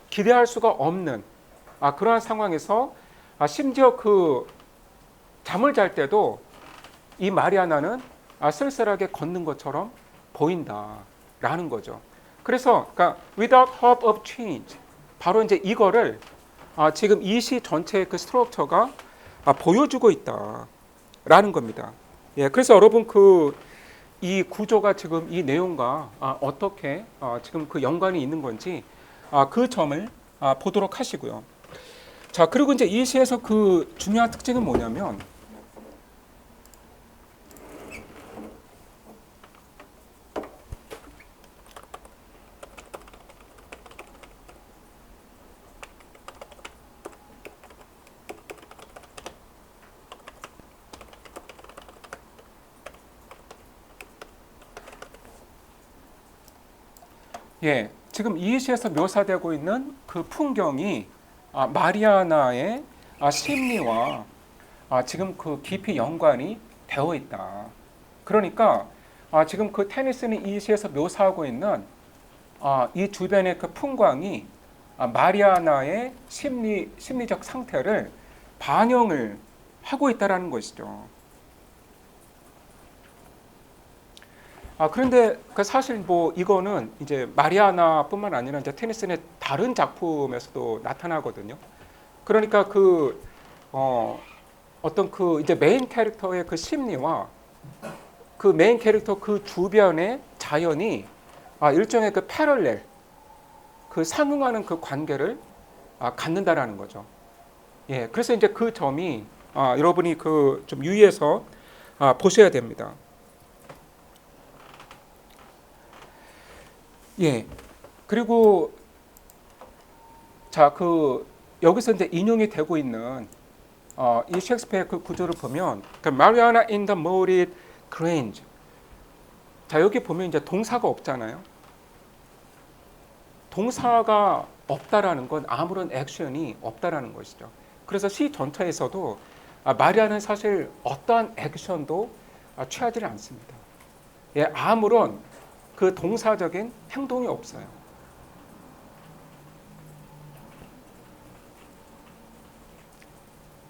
기대할 수가 없는 그러한 상황에서 심지어 그 잠을 잘 때도 이 마리아나는 쓸쓸하게 걷는 것처럼 보인다라는 거죠. 그래서 그러니까 without hope of change, 바로 이제 이거를 지금 이 시 전체의 그 스트럭처가 보여주고 있다라는 겁니다. 예, 그래서 여러분 이 구조가 지금 이 내용과 어떻게 지금 그 연관이 있는 건지 그 점을 보도록 하시고요. 자, 그리고 이제 이 시에서 그 중요한 특징은 뭐냐면 예, 지금 이 시에서 묘사되고 있는 그 풍경이 마리아나의 심리와 지금 그 깊이 연관이 되어 있다. 그러니까 지금 그 테니스는 이 시에서 묘사하고 있는 이 주변의 그 풍광이 마리아나의 심리적 상태를 반영을 하고 있다라는 것이죠. 그런데 그 사실 뭐 이거는 이제 마리아나뿐만 아니라 이제 테니슨의 다른 작품에서도 나타나거든요. 그러니까 어떤 그 이제 메인 캐릭터의 그 심리와 그 메인 캐릭터 그 주변의 자연이 일종의 그 패럴렐, 그 상응하는 그 관계를 갖는다라는 거죠. 예, 그래서 이제 그 점이 여러분이 그 좀 유의해서 보셔야 됩니다. 예. 그리고 자, 여기서 이제 인용이 되고 있는 이 셰익스피어의 그 구조를 보면 Mariana in the moated grange. 자, 여기 보면 이제 동사가 없잖아요. 동사가 없다라는 건 아무런 액션이 없다라는 것이죠. 그래서 시 전체에서도 마리아는 사실 어떠한 액션도 취하지 않습니다. 예, 아무런 그 동사적인 행동이 없어요.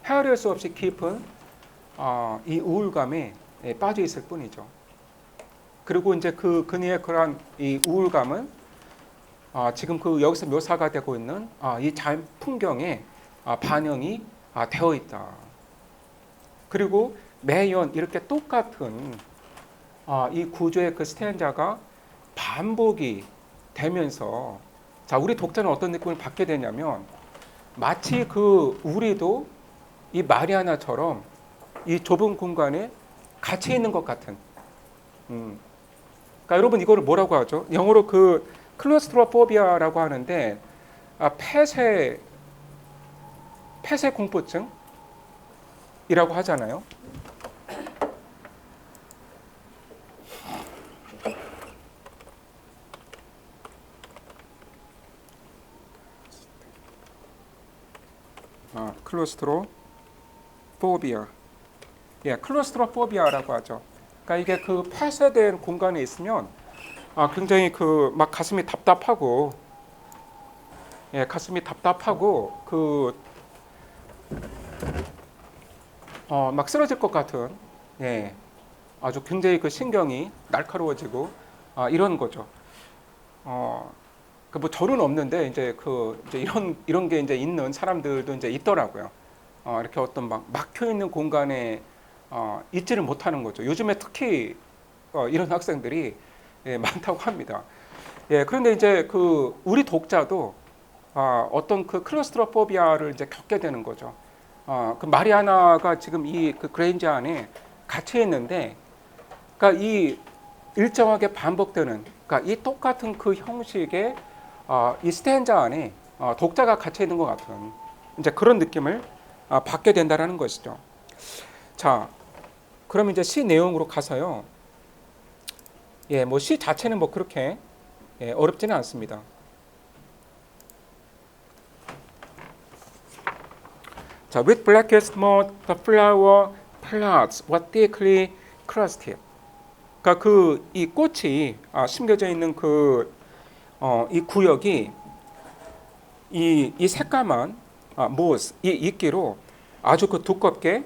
헤아릴 수 없이 깊은 이 우울감에 빠져 있을 뿐이죠. 그리고 이제 그녀의 그러한 이 우울감은 지금 여기서 묘사가 되고 있는 이 자연 풍경에 반영이 되어 있다. 그리고 매연 이렇게 똑같은 이 구조의 그 스탠자가 반복이 되면서 자, 우리 독자는 어떤 느낌을 받게 되냐면 마치 우리도 이 마리아나처럼 이 좁은 공간에 갇혀 있는 것 같은. 그러니까 여러분 이거를 뭐라고 하죠? 영어로 클로스트로포비아라고 하는데 폐쇄 폐쇄 공포증이라고 하잖아요. 클로스트로포비아. 예, 클로스트로포비아라고 하죠. 그러니까 이게 그 폐쇄된 공간에 있으면 굉장히 그 막 가슴이 답답하고, 예, 가슴이 답답하고 막 쓰러질 것 같은, 예, 아주 굉장히 그 신경이 날카로워지고 이런 거죠. 그 뭐 저는 없는데 이제 이제 이런 게 이제 있는 사람들도 이제 있더라고요. 이렇게 어떤 막 막혀 있는 공간에 있지를 못하는 거죠. 요즘에 특히 이런 학생들이 예, 많다고 합니다. 예, 그런데 이제 그 우리 독자도 어떤 그 클로스트로포비아를 이제 겪게 되는 거죠. 그 마리아나가 지금 이 그 그레인지 안에 갇혀 있는데, 그러니까 이 일정하게 반복되는, 그러니까 이 똑같은 그 형식의 이 스탠자 안에 독자가 갇혀 있는 것 같은 이제 그런 느낌을 받게 된다라는 것이죠. 자, 그럼 이제 시 내용으로 가서요. 예, 뭐 시 자체는 뭐 그렇게 어렵지는 않습니다. 자, with blackest mold, the flower plants were thickly crusted. 그러니까 그 이 꽃이 심겨져 있는 이 구역이 이 새까만 모스, 이 이끼로 아주 그 두껍게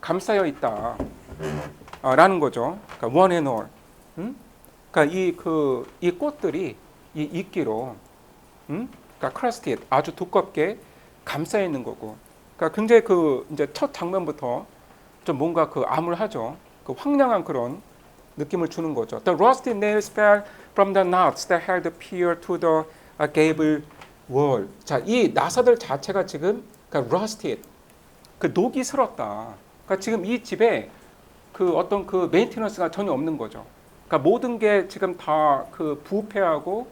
감싸여 있다라는 거죠. 그러니까 one and all. 그러니까 이 꽃들이 이 이끼로, 그러니까 crusted, 아주 두껍게 감싸여 있는 거고. 그러니까 굉장히 그 이제 첫 장면부터 좀 뭔가 그 암울하죠. 그 황량한 그런 느낌을 주는 거죠. The rusty nails fell from the knots that held the pier to the gable wall. 자, 이 나사들 자체가 지금 그러니까 rusted, 그 녹이 슬었다. 그러니까 지금 이 집에 그 어떤 그 메인테너스가 전혀 없는 거죠. 그러니까 모든 게 지금 다 그 부패하고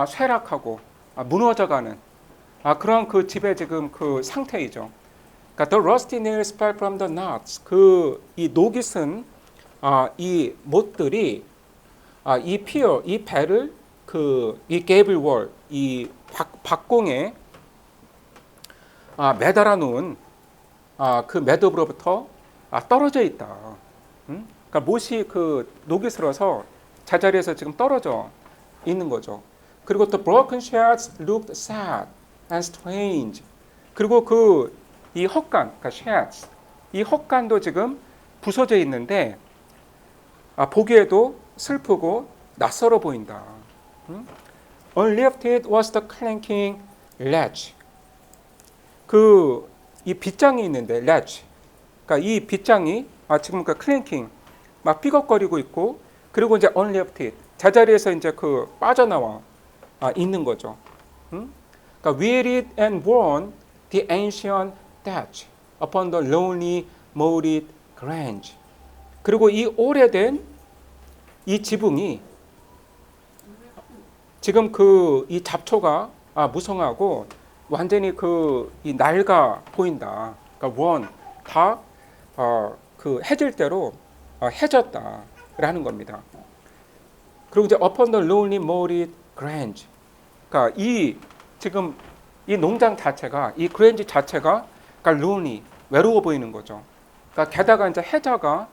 쇠락하고 무너져가는 그런 그 집의 지금 그 상태이죠. 그러니까 the rusty nails fell from the knots. 그 이 녹이 쓴 이 못들이 이 피어, 이 배를 이 게이블 월, 이 박공에 매달아 놓은 그 매듭으로부터 떨어져 있다. 그러니까 못이 그 녹이 슬어서 제자리에서 지금 떨어져 있는 거죠. 그리고 the broken shards looked sad and strange. 그리고 이 헛간, 그러니까 shards, 이 헛간도 지금 부서져 있는데 보기에도 슬프고 낯설어 보인다. Unlifted was the clanking latch. 이 빗장이 있는데 latch. 그러니까 이 빗장이 지금 그 clanking 막 삐걱거리고 있고, 그리고 이제 unlifted, 제자리에서 이제 빠져나와 있는 거죠. 그러니까 wearied and worn the ancient thatch upon the lonely moated grange. 그리고 이 오래된 이 지붕이 지금 이 잡초가 무성하고 완전히 이 낡아 보인다. 그러니까 worn, 다 해질 대로 해졌다라는 겁니다. 그리고 이제 upon the lonely moated grange. 그러니까 지금 이 농장 자체가, 이 그랜지 자체가 그러니까 lonely, 외로워 보이는 거죠. 그러니까 게다가 이제 해자가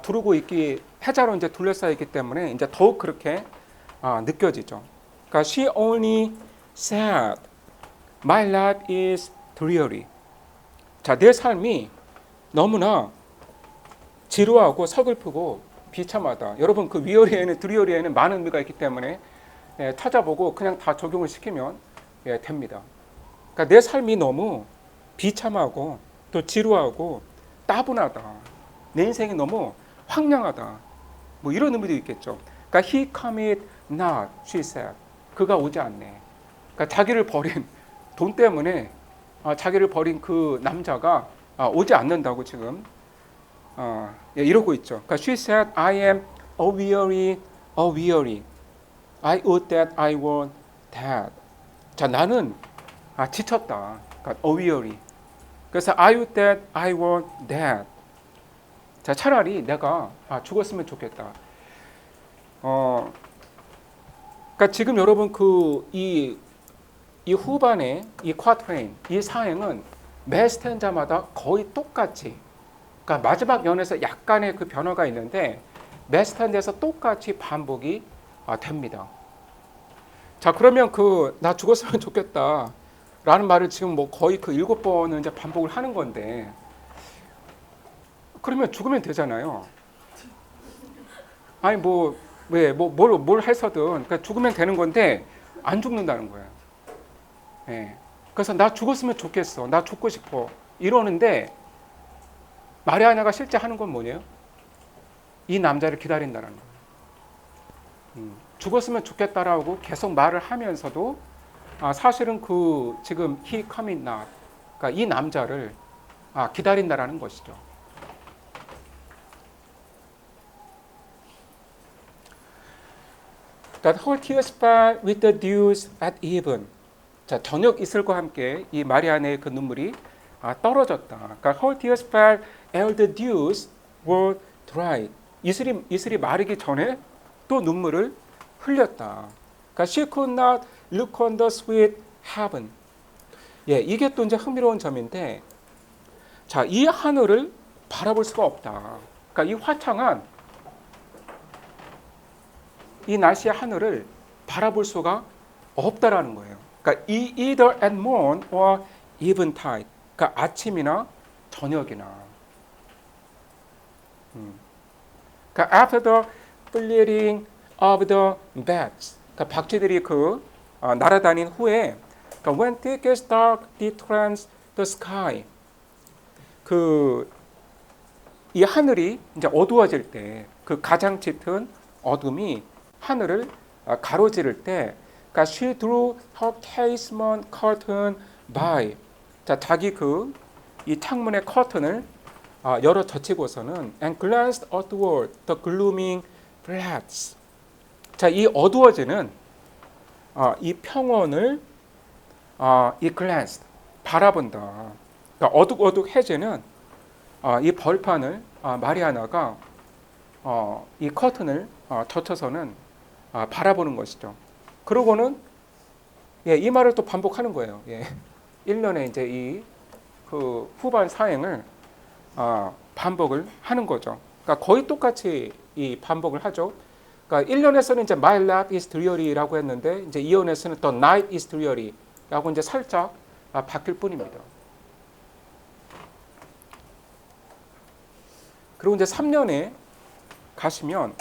두르고 있기, 해자로 이제 둘러싸여 있기 때문에 이제 더욱 그렇게 느껴지죠. 그러니까 she only said, my life is dreary. 자, 내 삶이 너무나 지루하고 서글프고 비참하다. 여러분 그 위어리에는 드리어리에는 많은 의미가 있기 때문에 찾아보고 그냥 다 적용을 시키면 됩니다. 그러니까 내 삶이 너무 비참하고 또 지루하고 따분하다. 내 인생이 너무 황량하다. 뭐 이런 의미도 있겠죠. 그러니까 he cometh not, she said. 그가 오지 않네. 그러니까 자기를 버린 돈 때문에 자기를 버린 그 남자가 오지 않는다고 지금 이러고 있죠. 그러니까 she said, I am a weary. I would that I were dead. 자, 나는 지쳤다. 그러니까 weary. 그래서 are you dead? I want that. 자, 차라리 내가 죽었으면 좋겠다. 그러니까 지금 여러분 이 후반에 이 쿼트레인, 이 사행은 매 스탠자마다 거의 똑같이, 그러니까 마지막 연에서 약간의 그 변화가 있는데 매 스탠자에서 똑같이 반복이 됩니다. 자, 그러면 나 죽었으면 좋겠다라는 말을 지금 뭐 거의 그 7번은 이제 반복을 하는 건데, 그러면 죽으면 되잖아요. 아니 뭘 해서든 그러니까 죽으면 되는 건데 안 죽는다는 거예요. 예. 그래서 나 죽었으면 좋겠어, 나 죽고 싶어 이러는데 마리아나가 실제 하는 건 뭐냐요? 이 남자를 기다린다는 거예요. 죽었으면 좋겠다라고 계속 말을 하면서도 사실은 지금 he coming not, 그러니까 이 남자를 기다린다라는 것이죠. That whole tears fell with the dews at even. 자, 저녁 이슬과 함께 이 마리아네의 그 눈물이 떨어졌다. 그러니까 whole tears fell ere the dews were dried. 이슬이 마르기 전에 또 눈물을 흘렸다. 그러니까 she could not look on the sweet heaven. 예, 이게 또 이제 흥미로운 점인데, 자, 이 하늘을 바라볼 수가 없다. 그러니까 이 화창한 이 날씨의 하늘을 바라볼 수가 없다라는 거예요. 그러니까 either at morn or eventide. 그러니까 아침이나 저녁이나. 그러니까 after the fleeting of the bats. 그러니까 박쥐들이 날아다닌 후에, 그러니까 when thick as dark detrans the sky. 이 하늘이 이제 어두워질 때, 그 가장 짙은 어둠이 하늘을 가로지를 때, 그러니까 she drew her casement curtain by. 자, 자기 이 창문의 커튼을 열어 젖히고서는 and glanced toward the glooming flats. 자, 이 어두워지는 이 평원을 이 glanced 바라본다. 그러니까 어둑어둑해지는 이 벌판을 마리아나가 이 커튼을 젖혀서는 바라보는 것이죠. 그러고는 이 말을 또 반복하는 거예요. 1년에 이제 이 후반 사행을 반복을 하는 거죠. 그러니까 거의 똑같이 이 반복을 하죠. 그러니까 1년에서는 이제 My life is dreary라고 했는데 이제 2년에서는 또 Night is dreary라고 이제 살짝 바뀔 뿐입니다. 그리고 이제 3년에 가시면,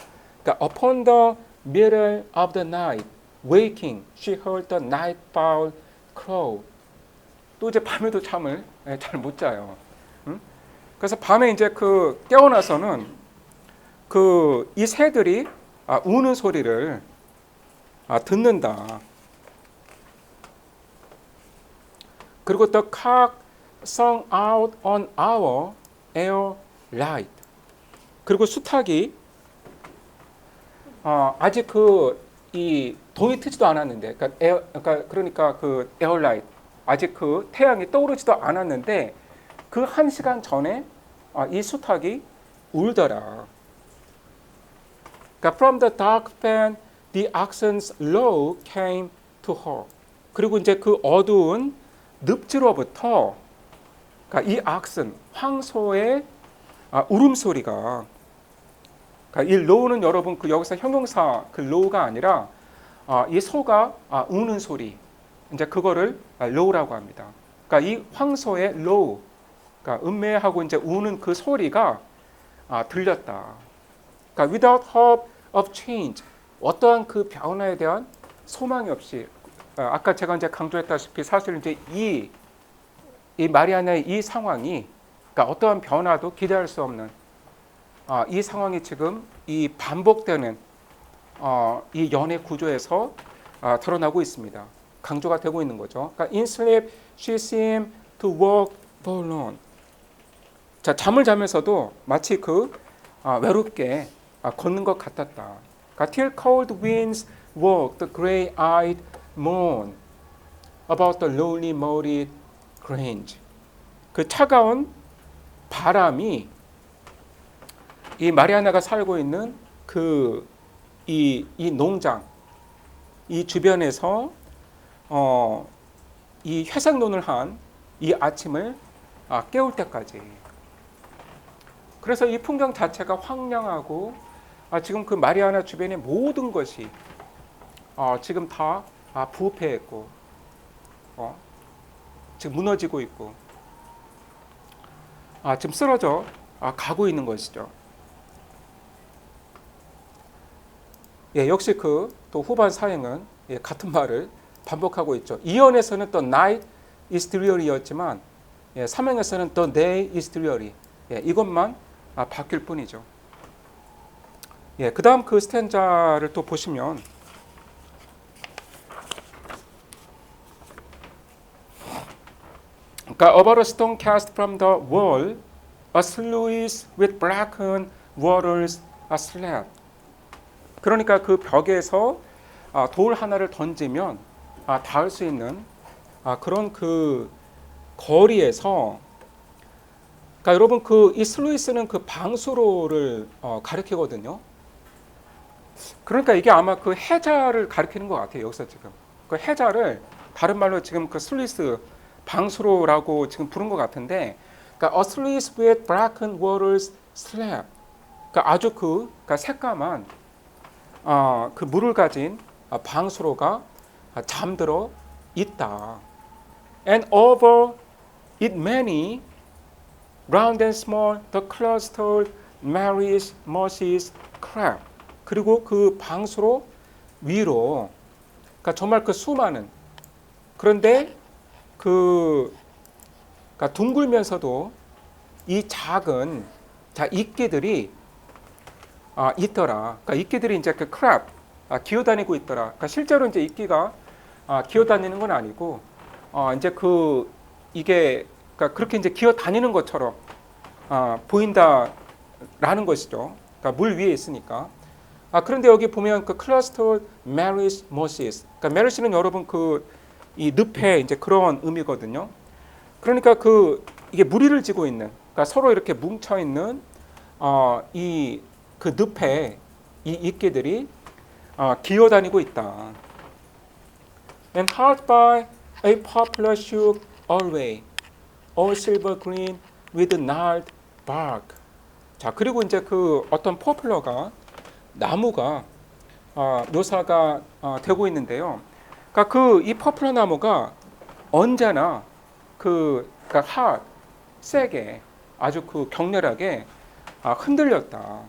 그러니까 upon the middle of the night, waking, she heard the night fowl crow. 또 이제 밤에도 잠을 잘 못 자요. 그래서 밤에 이제 깨어나서는 이 새들이 우는 소리를 듣는다. 그리고 the cock sung out on our air light. 그리고 수탉이 아직 이 동이 트지도 않았는데, 그러니까 에어라이트, 아직 태양이 떠오르지도 않았는데 그 1시간 전에 이 수탉이 울더라. 그러니까 from the dark fen the oxen's low came to her. 그리고 이제 그 어두운 늪지로부터, 그러니까 이 oxen, 황소의 울음소리가, 그러니까 이 low는 여러분 여기서 형용사 low가 아니라 이 소가 우는 소리, 이제 그거를 low라고 합니다. 그러니까 이 황소의 low, 그러니까 음매하고 이제 우는 그 소리가 들렸다. 그러니까 without hope of change, 어떠한 그 변화에 대한 소망이 없이, 아까 제가 이제 강조했다시피 사실 이제 이 마리아나의 이 상황이, 그러니까 어떠한 변화도 기대할 수 없는 이 상황이 지금 이 반복되는 이 연애 구조에서 드러나고 있습니다. 강조가 되고 있는 거죠. 그러니까 in sleep she seemed to walk forlorn. 자, 잠을 자면서도 마치 외롭게 걷는 것 같았다. 그러니까 till cold winds walked the grey-eyed moon about the lonely moated Grange. 그 차가운 바람이 이 마리아나가 살고 있는 그 이 농장 이 주변에서 이 회색눈을 한 이 아침을 깨울 때까지. 그래서 이 풍경 자체가 황량하고 지금 그 마리아나 주변의 모든 것이 지금 다 부패했고 지금 무너지고 있고 지금 쓰러져 가고 있는 것이죠. 예, 역시 그 또 후반 사행은 같은 말을 반복하고 있죠. 2연에서는 또 night is dreary였지만 3행에서는 또 day is dreary. 이것만 바뀔 뿐이죠. 예, 그 다음 그 스탠자를 또 보시면 그러니까 about a stone cast from the wall, a sluice with blackened waters a slab. 그러니까 그 벽에서 돌 하나를 던지면 닿을 수 있는 그런 그 거리에서 그러니까 여러분 그 이 슬루이스는 그 방수로를 가리키거든요. 그러니까 이게 아마 그 해자를 가리키는 것 같아요. 여기서 지금 그 해자를 다른 말로 지금 그 슬루이스 방수로라고 지금 부른 것 같은데, 그러니까 a sluice with blackened waters slab. 그러니까 아주 그러니까 새까만 그 물을 가진 방수로가 잠들어 있다. And over it many round and small the clustered marriage mosses crab. 그리고 그 방수로 위로 그러니까 정말 그 수많은 그런데 그러니까 둥글면서도 이 작은 이끼들이 있더라. 그러니까 이끼들이 이제 그 크랍 기어다니고 있더라. 그러니까 실제로 이제 이끼가 기어다니는 건 아니고 이제 그 이게 그러니까 그렇게 이제 기어다니는 것처럼 보인다라는 것이죠. 그러니까 물 위에 있으니까. 그런데 여기 보면 그 clustered marriage mosses. 그러니까 marriage는 여러분 그 이 늪에 이제 그런 의미거든요. 그러니까 그 이게 무리를 지고 있는, 그러니까 서로 이렇게 뭉쳐 있는 이 그 늪에 이 이끼들이 기어다니고 있다. And hard by a poplar shook alway, all silver green with gnarled bark. 자, 그리고 이제 그 어떤 포플러가 나무가 묘사가 되고 있는데요. 그러니까 그 이 포플러 나무가 언제나 그러니까 hard 세게 아주 그 격렬하게 흔들렸다.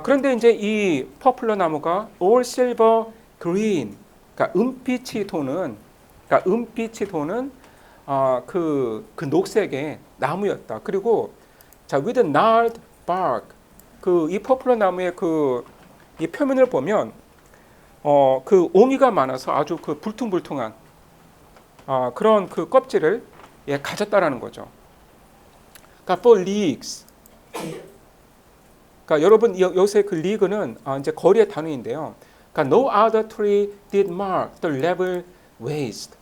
그런데 이제 이 포플러 나무가 all silver green, 그러니까 은빛이 도는 그 녹색의 나무였다. 그리고 with gnarled bark, 그 이 포플러 나무의 그 이 표면을 보면 그 옹이가 많아서 아주 그 불퉁불퉁한 그런 그 껍질을 가졌다라는 거죠. 그러니까 for leagues. 그러니까 여러분 여기서의 그 league는 이제 거리의 단위인데요. 그러니까 no other tree did mark the level waste.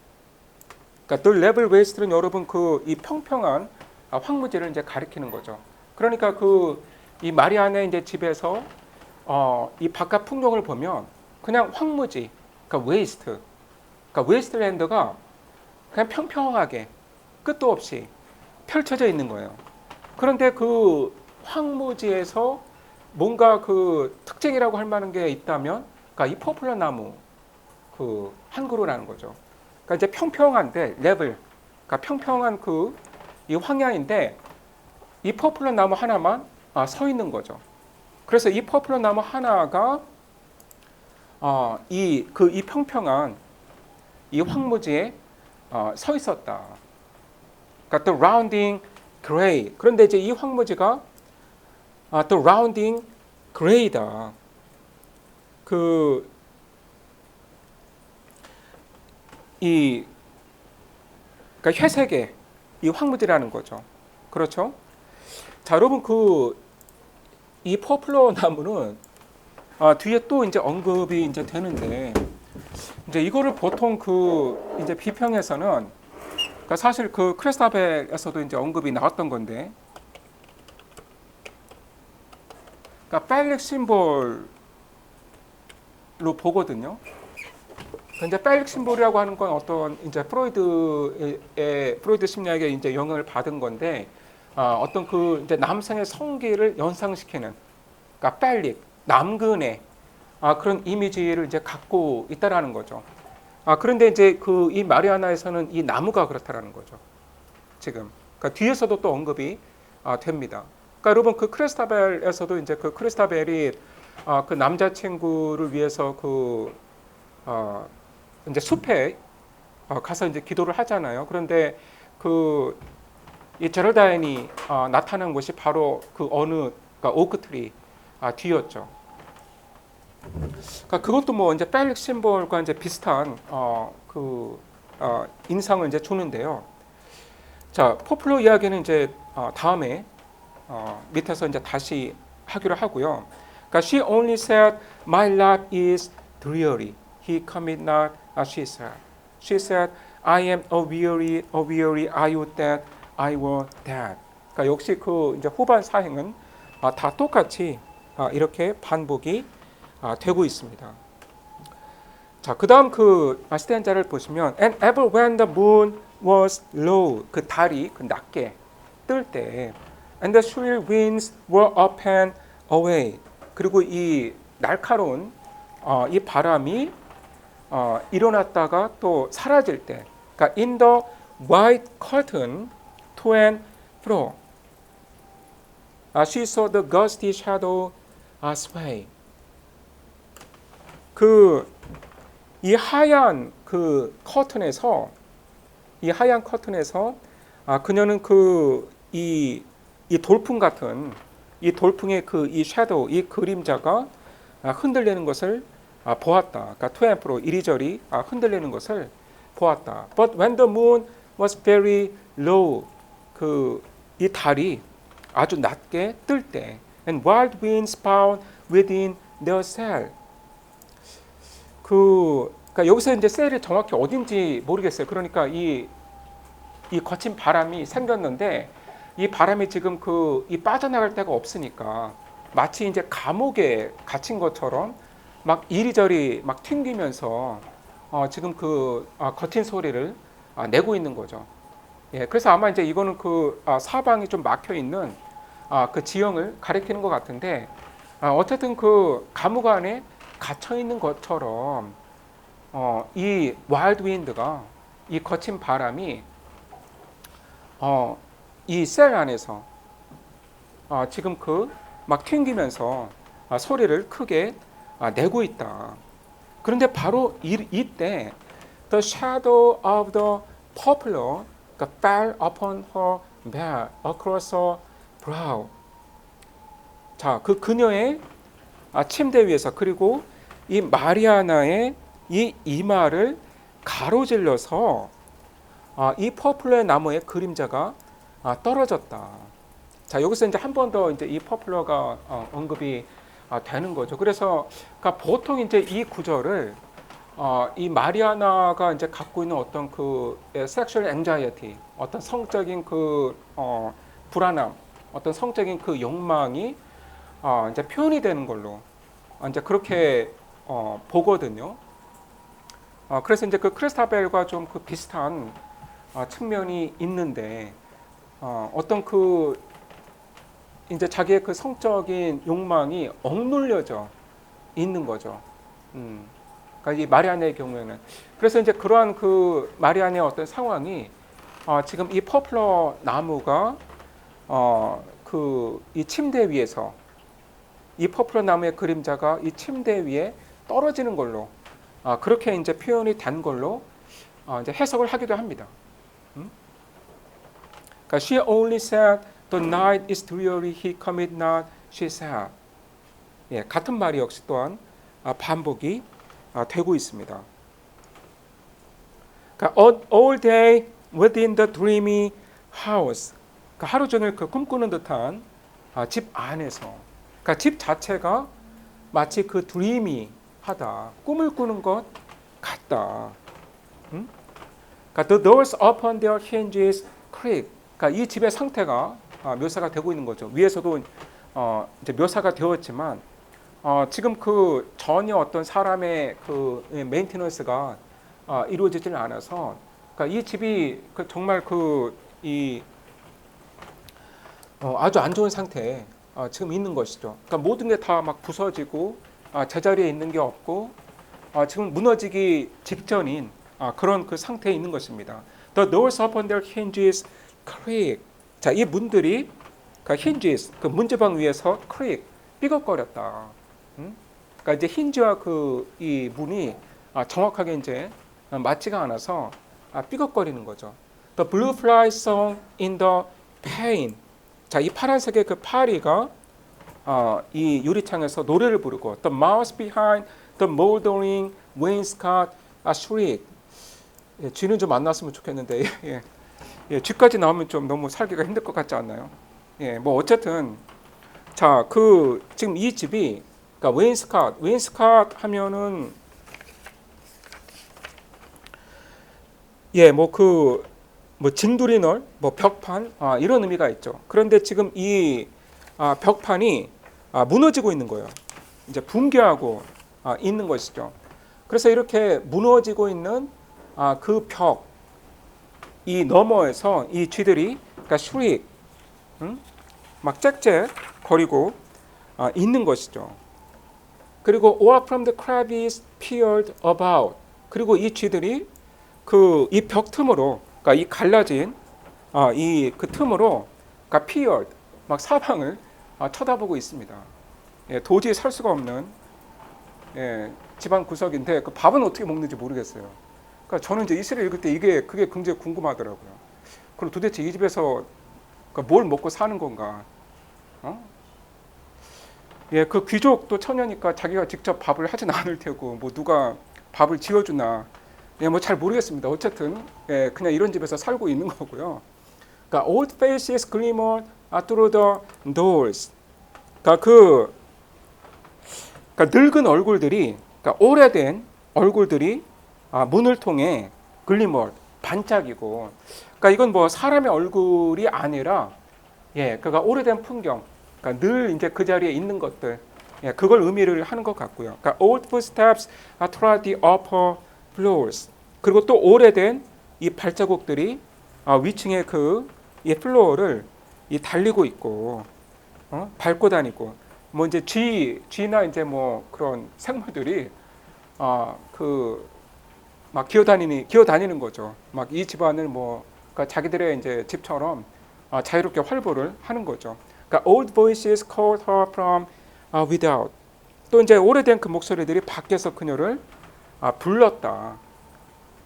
그러니까 the level waste는 여러분 그 이 평평한 황무지를 이제 가리키는 거죠. 그러니까 그 이 마리아네 이제 집에서 이 바깥 풍경을 보면 그냥 황무지, 그러니까 waste, 그러니까 wasteland가 그냥 평평하게 끝도 없이 펼쳐져 있는 거예요. 그런데 그 황무지에서 뭔가 그 특징이라고 할 만한 게 있다면, 그러니까 이 포플러 나무 그 한 그루라는 거죠. 그러니까 이제 평평한데 레벨, 그러니까 평평한 그 이 황야인데 이 포플러 나무 하나만 서 있는 거죠. 그래서 이 포플러 나무 하나가 이 평평한 이 황무지에 서 있었다. 그러니까 the rounding gray. 그런데 이제 이 황무지가 the rounding gray다. 그러니까 회색의 이 황무지라는 거죠. 그렇죠? 자, 여러분 이 포플러 나무는 뒤에 또 이제 언급이 이제 되는데, 이제 이거를 보통 이제 비평에서는 그러니까 사실 그 크레스타벨에서도 이제 언급이 나왔던 건데, 그러니까 펠릭 심볼로 보거든요. 이제 펠릭 심볼이라고 하는 건 어떤 이제 프로이드 심리학에 이제 영향을 받은 건데, 어떤 그 이제 남성의 성기를 연상시키는, 그러니까 펠릭 남근의 그런 이미지를 이제 갖고 있다라는 거죠. 그런데 이제 그 이 마리아나에서는 이 나무가 그렇다라는 거죠. 지금 그러니까 뒤에서도 또 언급이 됩니다. 그러니까 여러분 그 크리스타벨에서도 이제 그 크리스타벨이 그 남자친구를 위해서 그 이제 숲에 가서 이제 기도를 하잖아요. 그런데 그 이 제럴다인이 나타난 곳이 바로 그 어느 그러니까 오크트리 뒤였죠. 그러니까 그것도 뭐 이제 펠릭 심볼과 이제 비슷한 인상을 이제 주는데요. 자, 포플러 이야기는 이제 다음에 밑에서 이제 다시 하기로 하고요. 그러니까 she only said, "My life is dreary. He commit not." She said. She said, "I am a weary. I would that I were dead." 그러니까 역시 그 이제 후반 사행은 다 똑같이 이렇게 반복이 되고 있습니다. 자, 그다음 그 스탠자를 보시면 and ever when the moon was low, 그 달이 그 낮게 뜰 때 and the shrill winds were up and away, 그리고 이 날카로운 이 바람이 일어났다가 또 사라질 때, 그러니까 in the white curtain to and fro, she saw the gusty shadow sway. 그 이 하얀 그 커튼에서 그녀는 그 이 돌풍 같은 이 돌풍의 그 이 섀도우, 이 그림자가 흔들리는 것을 보았다. 그러니까 to and fro 이리저리 흔들리는 것을 보았다. But when the moon was very low, 그 이 달이 아주 낮게 뜰 때, and wild winds found within their cell. 그러니까 여기서 이제 셀이 정확히 어딘지 모르겠어요. 그러니까 이 거친 바람이 생겼는데 이 바람이 지금 이 빠져나갈 데가 없으니까 마치 이제 감옥에 갇힌 것처럼 막 이리저리 막 튕기면서 지금 그 거친 소리를 내고 있는 거죠. 예, 그래서 아마 이제 이거는 그 사방이 좀 막혀 있는 그 지형을 가리키는 것 같은데, 어쨌든 그 감옥 안에 갇혀 있는 것처럼 이 와일드 윈드가, 이 거친 바람이 이 셀 안에서 지금 그 막 튕기면서 소리를 크게 내고 있다. 그런데 바로 이때 the shadow of the poplar fell upon her back across her brow. 자, 그 그녀의 침대 위에서, 그리고 이 마리아나의 이 이마를 가로질러서 이 퍼플러 나무의 그림자가 떨어졌다. 자, 여기서 이제 한 번 더 이제 이 퍼플러가 언급이 되는 거죠. 그래서 그러니까 보통 이제 이 구절을 이 마리아나가 이제 갖고 있는 어떤 그 섹슈얼 앵자이어티, 어떤 성적인 그 불안함, 어떤 성적인 그 욕망이 이제 표현이 되는 걸로 이제 그렇게 보거든요. 그래서 이제 그 크리스타벨과 좀 그 비슷한 측면이 있는데, 어떤 그 이제 자기의 그 성적인 욕망이 억눌려져 있는 거죠. 그러니까 이 마리아네의 경우에는. 그래서 이제 그러한 그 마리아네의 어떤 상황이 지금 이 퍼플러 나무가 그 이 침대 위에서, 이 퍼플러 나무의 그림자가 이 침대 위에 떨어지는 걸로 그렇게 이제 표현이 된 걸로 이제 해석을 하기도 합니다. 그러니까 she only said the night is dreary, he commit not, she said. 예, 같은 말이 역시 또한 반복이 되고 있습니다. 그러니까 all day within the dreamy house. 그러니까 하루 종일 그 꿈꾸는 듯한 집 안에서, 그러니까 집 자체가 마치 그 dreamy하다, 꿈을 꾸는 것 같다. 그러니까 the doors upon their hinges creak. 그러니까 이 집의 상태가 묘사가 되고 있는 거죠. 위에서도 이제 묘사가 되었지만 지금 그 전혀 어떤 사람의 그 메인테넌스가 이루어지지는 않아서 그러니까 이 집이 그 정말 이 아주 안 좋은 상태에 지금 있는 것이죠. 그러니까 모든 게 다 막 부서지고 제자리에 있는 게 없고 지금 무너지기 직전인 그런 그 상태에 있는 것입니다. The doors upon their hinges creak. 자, 이 문들이 그 hinges 그 문제방 위에서 creak 삐걱거렸다. 그러니까 이제 힌지와 그 이 문이 정확하게 이제 맞지가 않아서 삐걱거리는 거죠. The blue fly song in the pane. 자, 이 파란색의 그 파리가 이 유리창에서 노래를 부르고 The mouse behind the moldering wainscot shriek. 예, 쥐는 좀 안 나왔으면 좋겠는데 쥐까지 나오면 좀 너무 살기가 힘들 것 같지 않나요? 예, 뭐 어쨌든 자, 그 지금 이 집이 그러니까 웨인스캇 하면은 뭐 진두리널, 뭐 벽판 이런 의미가 있죠. 그런데 지금 이 벽판이 무너지고 있는 거예요. 이제 붕괴하고 있는 것이죠. 그래서 이렇게 무너지고 있는 그 벽 이 너머에서 이 쥐들이 그러니까 슈릭 막 짹짹 거리고 있는 것이죠. 그리고 or from the crevice peered about. 그리고 이 쥐들이 그 이 벽 틈으로 그러니까 이 갈라진 이 그 틈으로 그러니까 peered 막 사방을 쳐다보고 있습니다. 예, 도저히 살 수가 없는 집안 구석인데 그 밥은 어떻게 먹는지 모르겠어요. 그러니까 저는 이제 이 시를 읽을 때 그게 굉장히 궁금하더라고요. 그럼 도대체 이 집에서 뭘 먹고 사는 건가? 예, 그 귀족도 처녀니까 자기가 직접 밥을 하진 않을 테고 뭐 누가 밥을 지어주나 예, 뭐 잘 모르겠습니다. 어쨌든 예, 그냥 이런 집에서 살고 있는 거고요. 그러니까 old faces glimmer through the doors. 그러니까 늙은 얼굴들이 그러니까 오래된 얼굴들이 문을 통해 글리머 반짝이고 그러니까 이건 뭐 사람의 얼굴이 아니라 그가 오래된 풍경 그러니까 늘 이제 그 자리에 있는 것들 그걸 의미를 하는 것 같고요. 그러니까 old footsteps trod the upper floors. 그리고 또 오래된 이 발자국들이 위층의 이 플로어를 달리고 있고 밟고 다니고 뭐 이제 쥐나 이제 뭐 그런 생물들이 막 기어다니는 거죠. 막 이 집안을 뭐 그러니까 자기들의 이제 집처럼 자유롭게 활보를 하는 거죠. 그러니까 old voices called her from without. 또 이제 오래된 그 목소리들이 밖에서 그녀를 불렀다.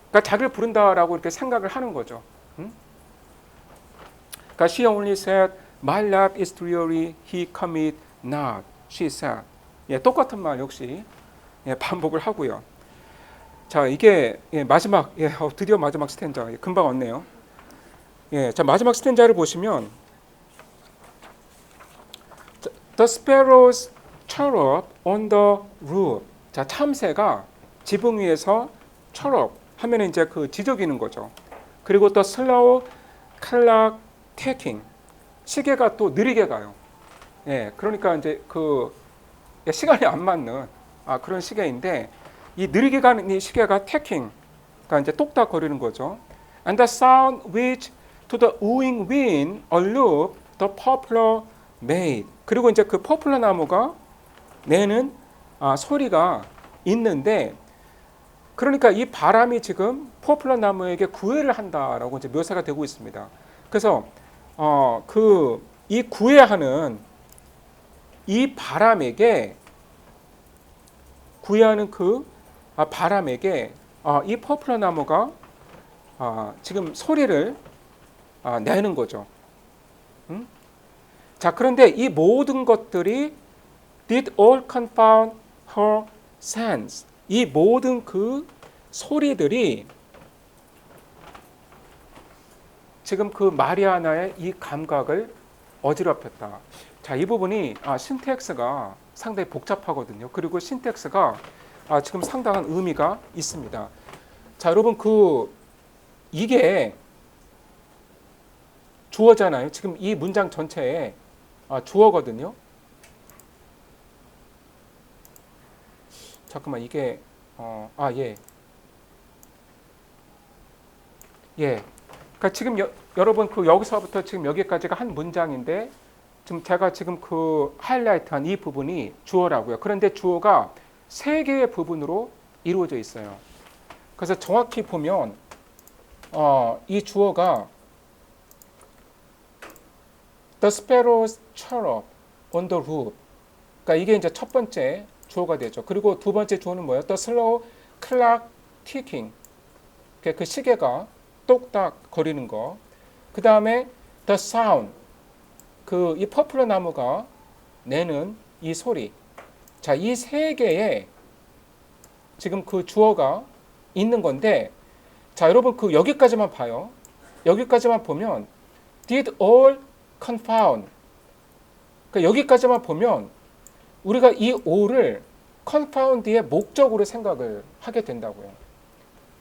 그러니까 자기를 부른다라고 이렇게 생각을 하는 거죠. 그러니까 she only said, my love is dreary, he commit not. She said. 똑같은 말 역시 반복을 하고요. 자, 이게 마지막 드디어 마지막 스탠자 금방 왔네요. 자, 마지막 스탠자를 보시면 The sparrows chirrup on the roof. 자, 참새가 지붕 위에서 chirrup 하면 이제 그 지저귀는 거죠. 그리고 the slow clock ticking. 시계가 또 느리게 가요. 그러니까 이제 그 시간이 안 맞는 그런 시계인데 이 느리게 가는 이 시계가 ticking. 그러니까 이제 똑딱 거리는 거죠. And the sound which to the wooing wind allured the poplar made. 그리고 이제 그 포플러 나무가 내는 소리가 있는데 그러니까 이 바람이 지금 포플러 나무에게 구애를 한다라고 이제 묘사가 되고 있습니다. 그래서 이 구애하는 이 바람에게 구애하는 그 바람에게 이 포플러 나무가 지금 소리를 내는 거죠. 자, 그런데 이 모든 것들이 did all confound her sense. 이 모든 그 소리들이 지금 그 마리아나의 이 감각을 어지럽혔다. 자, 이 부분이 신텍스가 상당히 복잡하거든요. 그리고 신텍스가 지금 상당한 의미가 있습니다. 자, 여러분 이게 주어잖아요. 지금 이 문장 전체에 주어거든요. 잠깐만 이게 예. 예. 그러니까 지금 여러분 그 여기서부터 지금 여기까지가 한 문장인데 지금 제가 지금 그 하이라이트한 이 부분이 주어라고요. 그런데 주어가 세 개의 부분으로 이루어져 있어요. 그래서 정확히 보면 이 주어가 The sparrows chirrup on the roof. 그러니까 이게 이제 첫 번째 주어가 되죠. 그리고 두 번째 주어는 뭐예요? The slow clock ticking. 그 시계가 똑딱 거리는 거. 그 다음에 the sound. 그 이 퍼플러 나무가 내는 이 소리. 자, 이 세 개의 지금 그 주어가 있는 건데, 자, 여러분 그 여기까지만 봐요. 여기까지만 보면 did all confound. 그러니까 여기까지만 보면 우리가 이 all을 confound의 목적으로 생각을 하게 된다고요.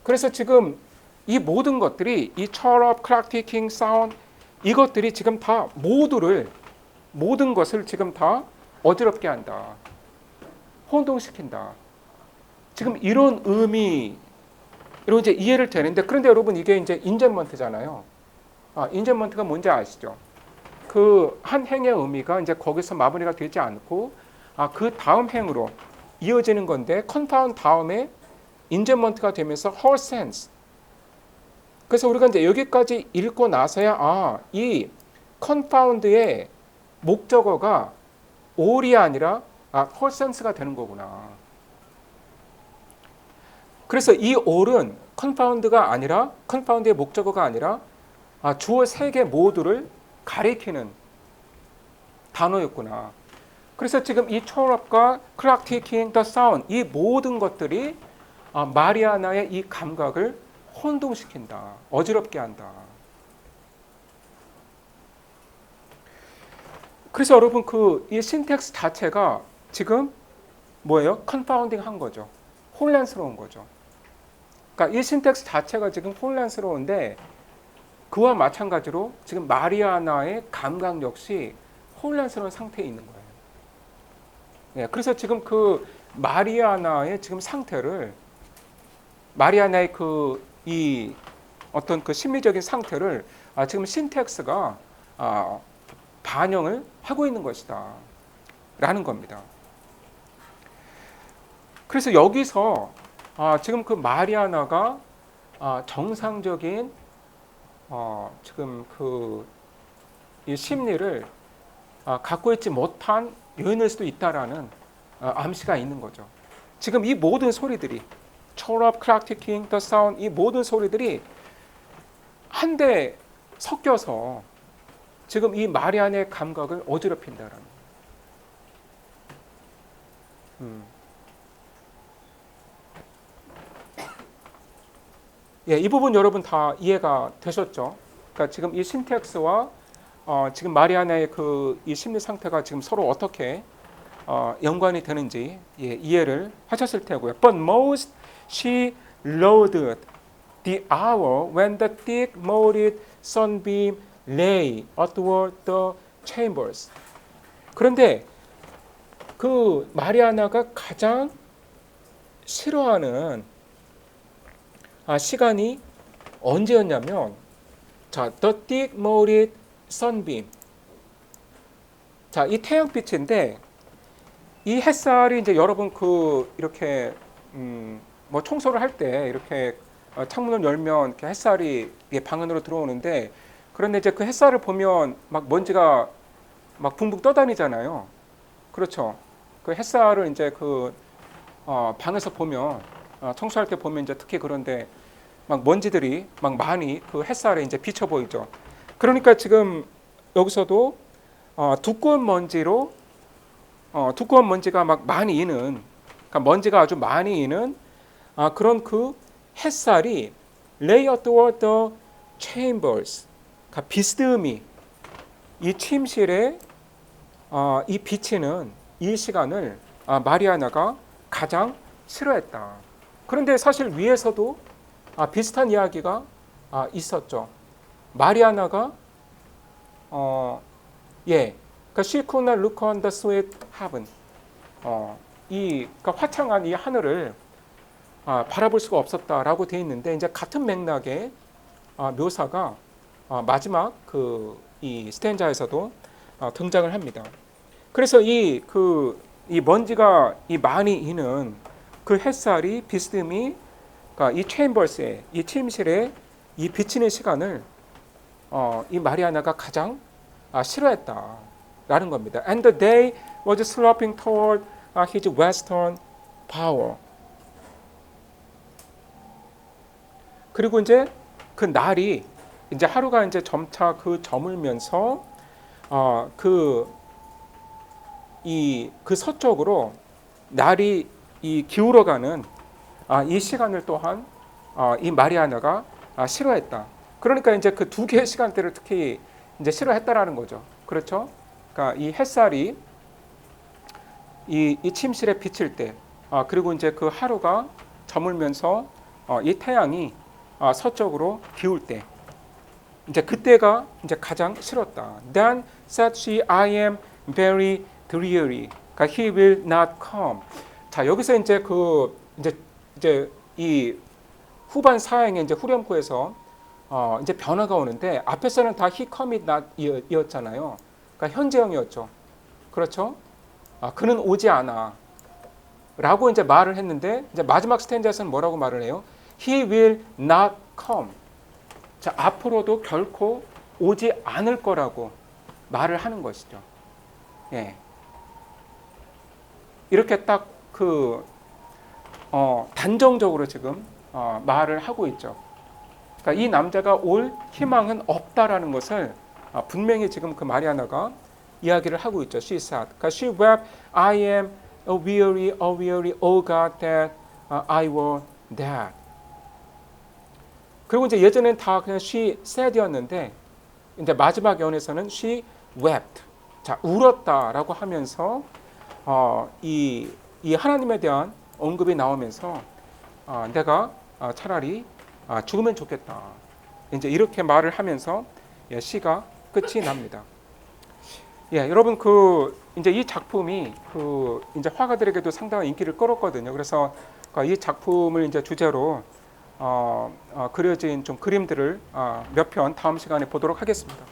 그래서 지금 이 모든 것들이 이 chirrup, clock ticking, sound 이것들이 지금 다 모든 것을 지금 다 어지럽게 한다. 혼동시킨다. 지금 이런 의미로 이제 이해를 되는데, 그런데 여러분 이게 이제 인젠먼트잖아요. 인젠먼트가 뭔지 아시죠? 그 한 행의 의미가 이제 거기서 마무리가 되지 않고 그 다음 행으로 이어지는 건데, confound 다음에 인젠먼트가 되면서 whole sense. 그래서 우리가 이제 여기까지 읽고 나서야 이 confound의 목적어가 all이 아니라 whole sense가 되는 거구나. 그래서 이 all은 confound의 목적어가 아니라 주어 세 개 모두를 가리키는 단어였구나. 그래서 지금 이 chirrup과 clock ticking, the sound 이 모든 것들이 마리아나의 이 감각을 혼동시킨다. 어지럽게 한다. 그래서 여러분 이 신텍스 자체가 지금 뭐예요? confounding 한 거죠. 혼란스러운 거죠. 그러니까 이 신텍스 자체가 지금 혼란스러운데 그와 마찬가지로 지금 마리아나의 감각 역시 혼란스러운 상태에 있는 거예요. 예, 그래서 지금 그 마리아나의 지금 상태를 마리아나의 이 어떤 그 심리적인 상태를 지금 신텍스가 반영을 하고 있는 것이다 라는 겁니다. 그래서 여기서 지금 그 마리아나가 정상적인 지금 이 심리를 갖고 있지 못한 요인일 수도 있다라는 암시가 있는 거죠. 지금 이 모든 소리들이 chirrup, clock ticking, the sound 이 모든 소리들이 한데 섞여서 지금 이 마리아나의 감각을 어지럽힌다라는 예, 이 부분 여러분 다 이해가 되셨죠? 그러니까 지금 이 신텍스와 지금 마리아나의 이 심리 상태가 지금 서로 어떻게 연관이 되는지 이해를 하셨을 테고요. But most she loathed the hour when the thick moted sunbeam lay athwart the chambers. 그런데 그 마리아나가 가장 싫어하는 시간이 언제였냐면, 자, the thick moted sunbeam. 자, 이 태양빛인데 이 햇살이 이제 여러분 이렇게 뭐 청소를 할 때 이렇게 창문을 열면 이렇게 햇살이 방 안으로 들어오는데, 그런데 이제 그 햇살을 보면 막 먼지가 막 붕붕 떠다니잖아요. 그렇죠. 그 햇살을 이제 방에서 보면 청소할 때 보면 이제 특히 그런데 막 먼지들이 막 많이 그 햇살에 이제 비쳐 보이죠. 그러니까 지금 여기서도 두꺼운 먼지가 막 많이 이는, 그러니까 먼지가 아주 많이 이는 그런 그 햇살이 lay athwart the chambers, 그러니까 비스듬히 이 침실에 이 비치는 이 시간을 마리아나가 가장 싫어했다. 그런데 사실 위에서도 비슷한 이야기가 있었죠. 마리아나가 그러니까 she could not look on the sweet heaven. 그러니까 화창한 이 하늘을 바라볼 수가 없었다라고 돼 있는데 이제 같은 맥락의 묘사가 마지막 이 스탠자에서도 등장을 합니다. 그래서 이 먼지가 많이 있는 그 햇살이 비스듬히 그러니까 이 체인버스에 이 침실에 이 비치는 시간을 이 마리아나가 가장 싫어했다라는 겁니다. And the day was sloping toward his western bower. 그리고 이제 그 날이 이제 하루가 이제 점차 저물면서 그 서쪽으로 날이 기울어가는 이 시간을 또한 이 마리아나가 싫어했다. 그러니까 이제 그 두 개의 시간대를 특히 이제 싫어했다라는 거죠. 그렇죠? 그러니까 이 햇살이 이 침실에 비칠 때, 그리고 이제 그 하루가 저물면서 이 태양이 서쪽으로 기울 때, 이제 그때가 이제 가장 싫었다. Then said she, I am very dreary. 그러니까 he will not come. 자, 여기서 이제 이제 이 후반 사행의 이제 후렴구에서 이제 변화가 오는데 앞에서는 다 he come it not 이었잖아요. 그러니까 현재형이었죠. 그렇죠? 그는 오지 않아. 라고 이제 말을 했는데 이제 마지막 스탠자에서는 뭐라고 말을 해요? He will not come. 자, 앞으로도 결코 오지 않을 거라고 말을 하는 것이죠. 예. 이렇게 딱 단정적으로 지금 말을 하고 있죠. 그러니까 이 남자가 올 희망은 없다라는 것을 분명히 지금 그 마리아나가 이야기를 하고 있죠. She said. 그러니까 she wept, I am weary, oh God, that I were dead. 그리고 이제 예전엔 다 그냥 she said였는데 이제 마지막 연에서는 she wept. 자, 울었다라고 하면서 이 하나님에 대한 언급이 나오면서 내가 차라리 죽으면 좋겠다. 이제 이렇게 말을 하면서 시가 끝이 납니다. 여러분 이제 이 작품이 이제 화가들에게도 상당한 인기를 끌었거든요. 그래서 이 작품을 이제 주제로 그려진 좀 그림들을 몇 편 다음 시간에 보도록 하겠습니다.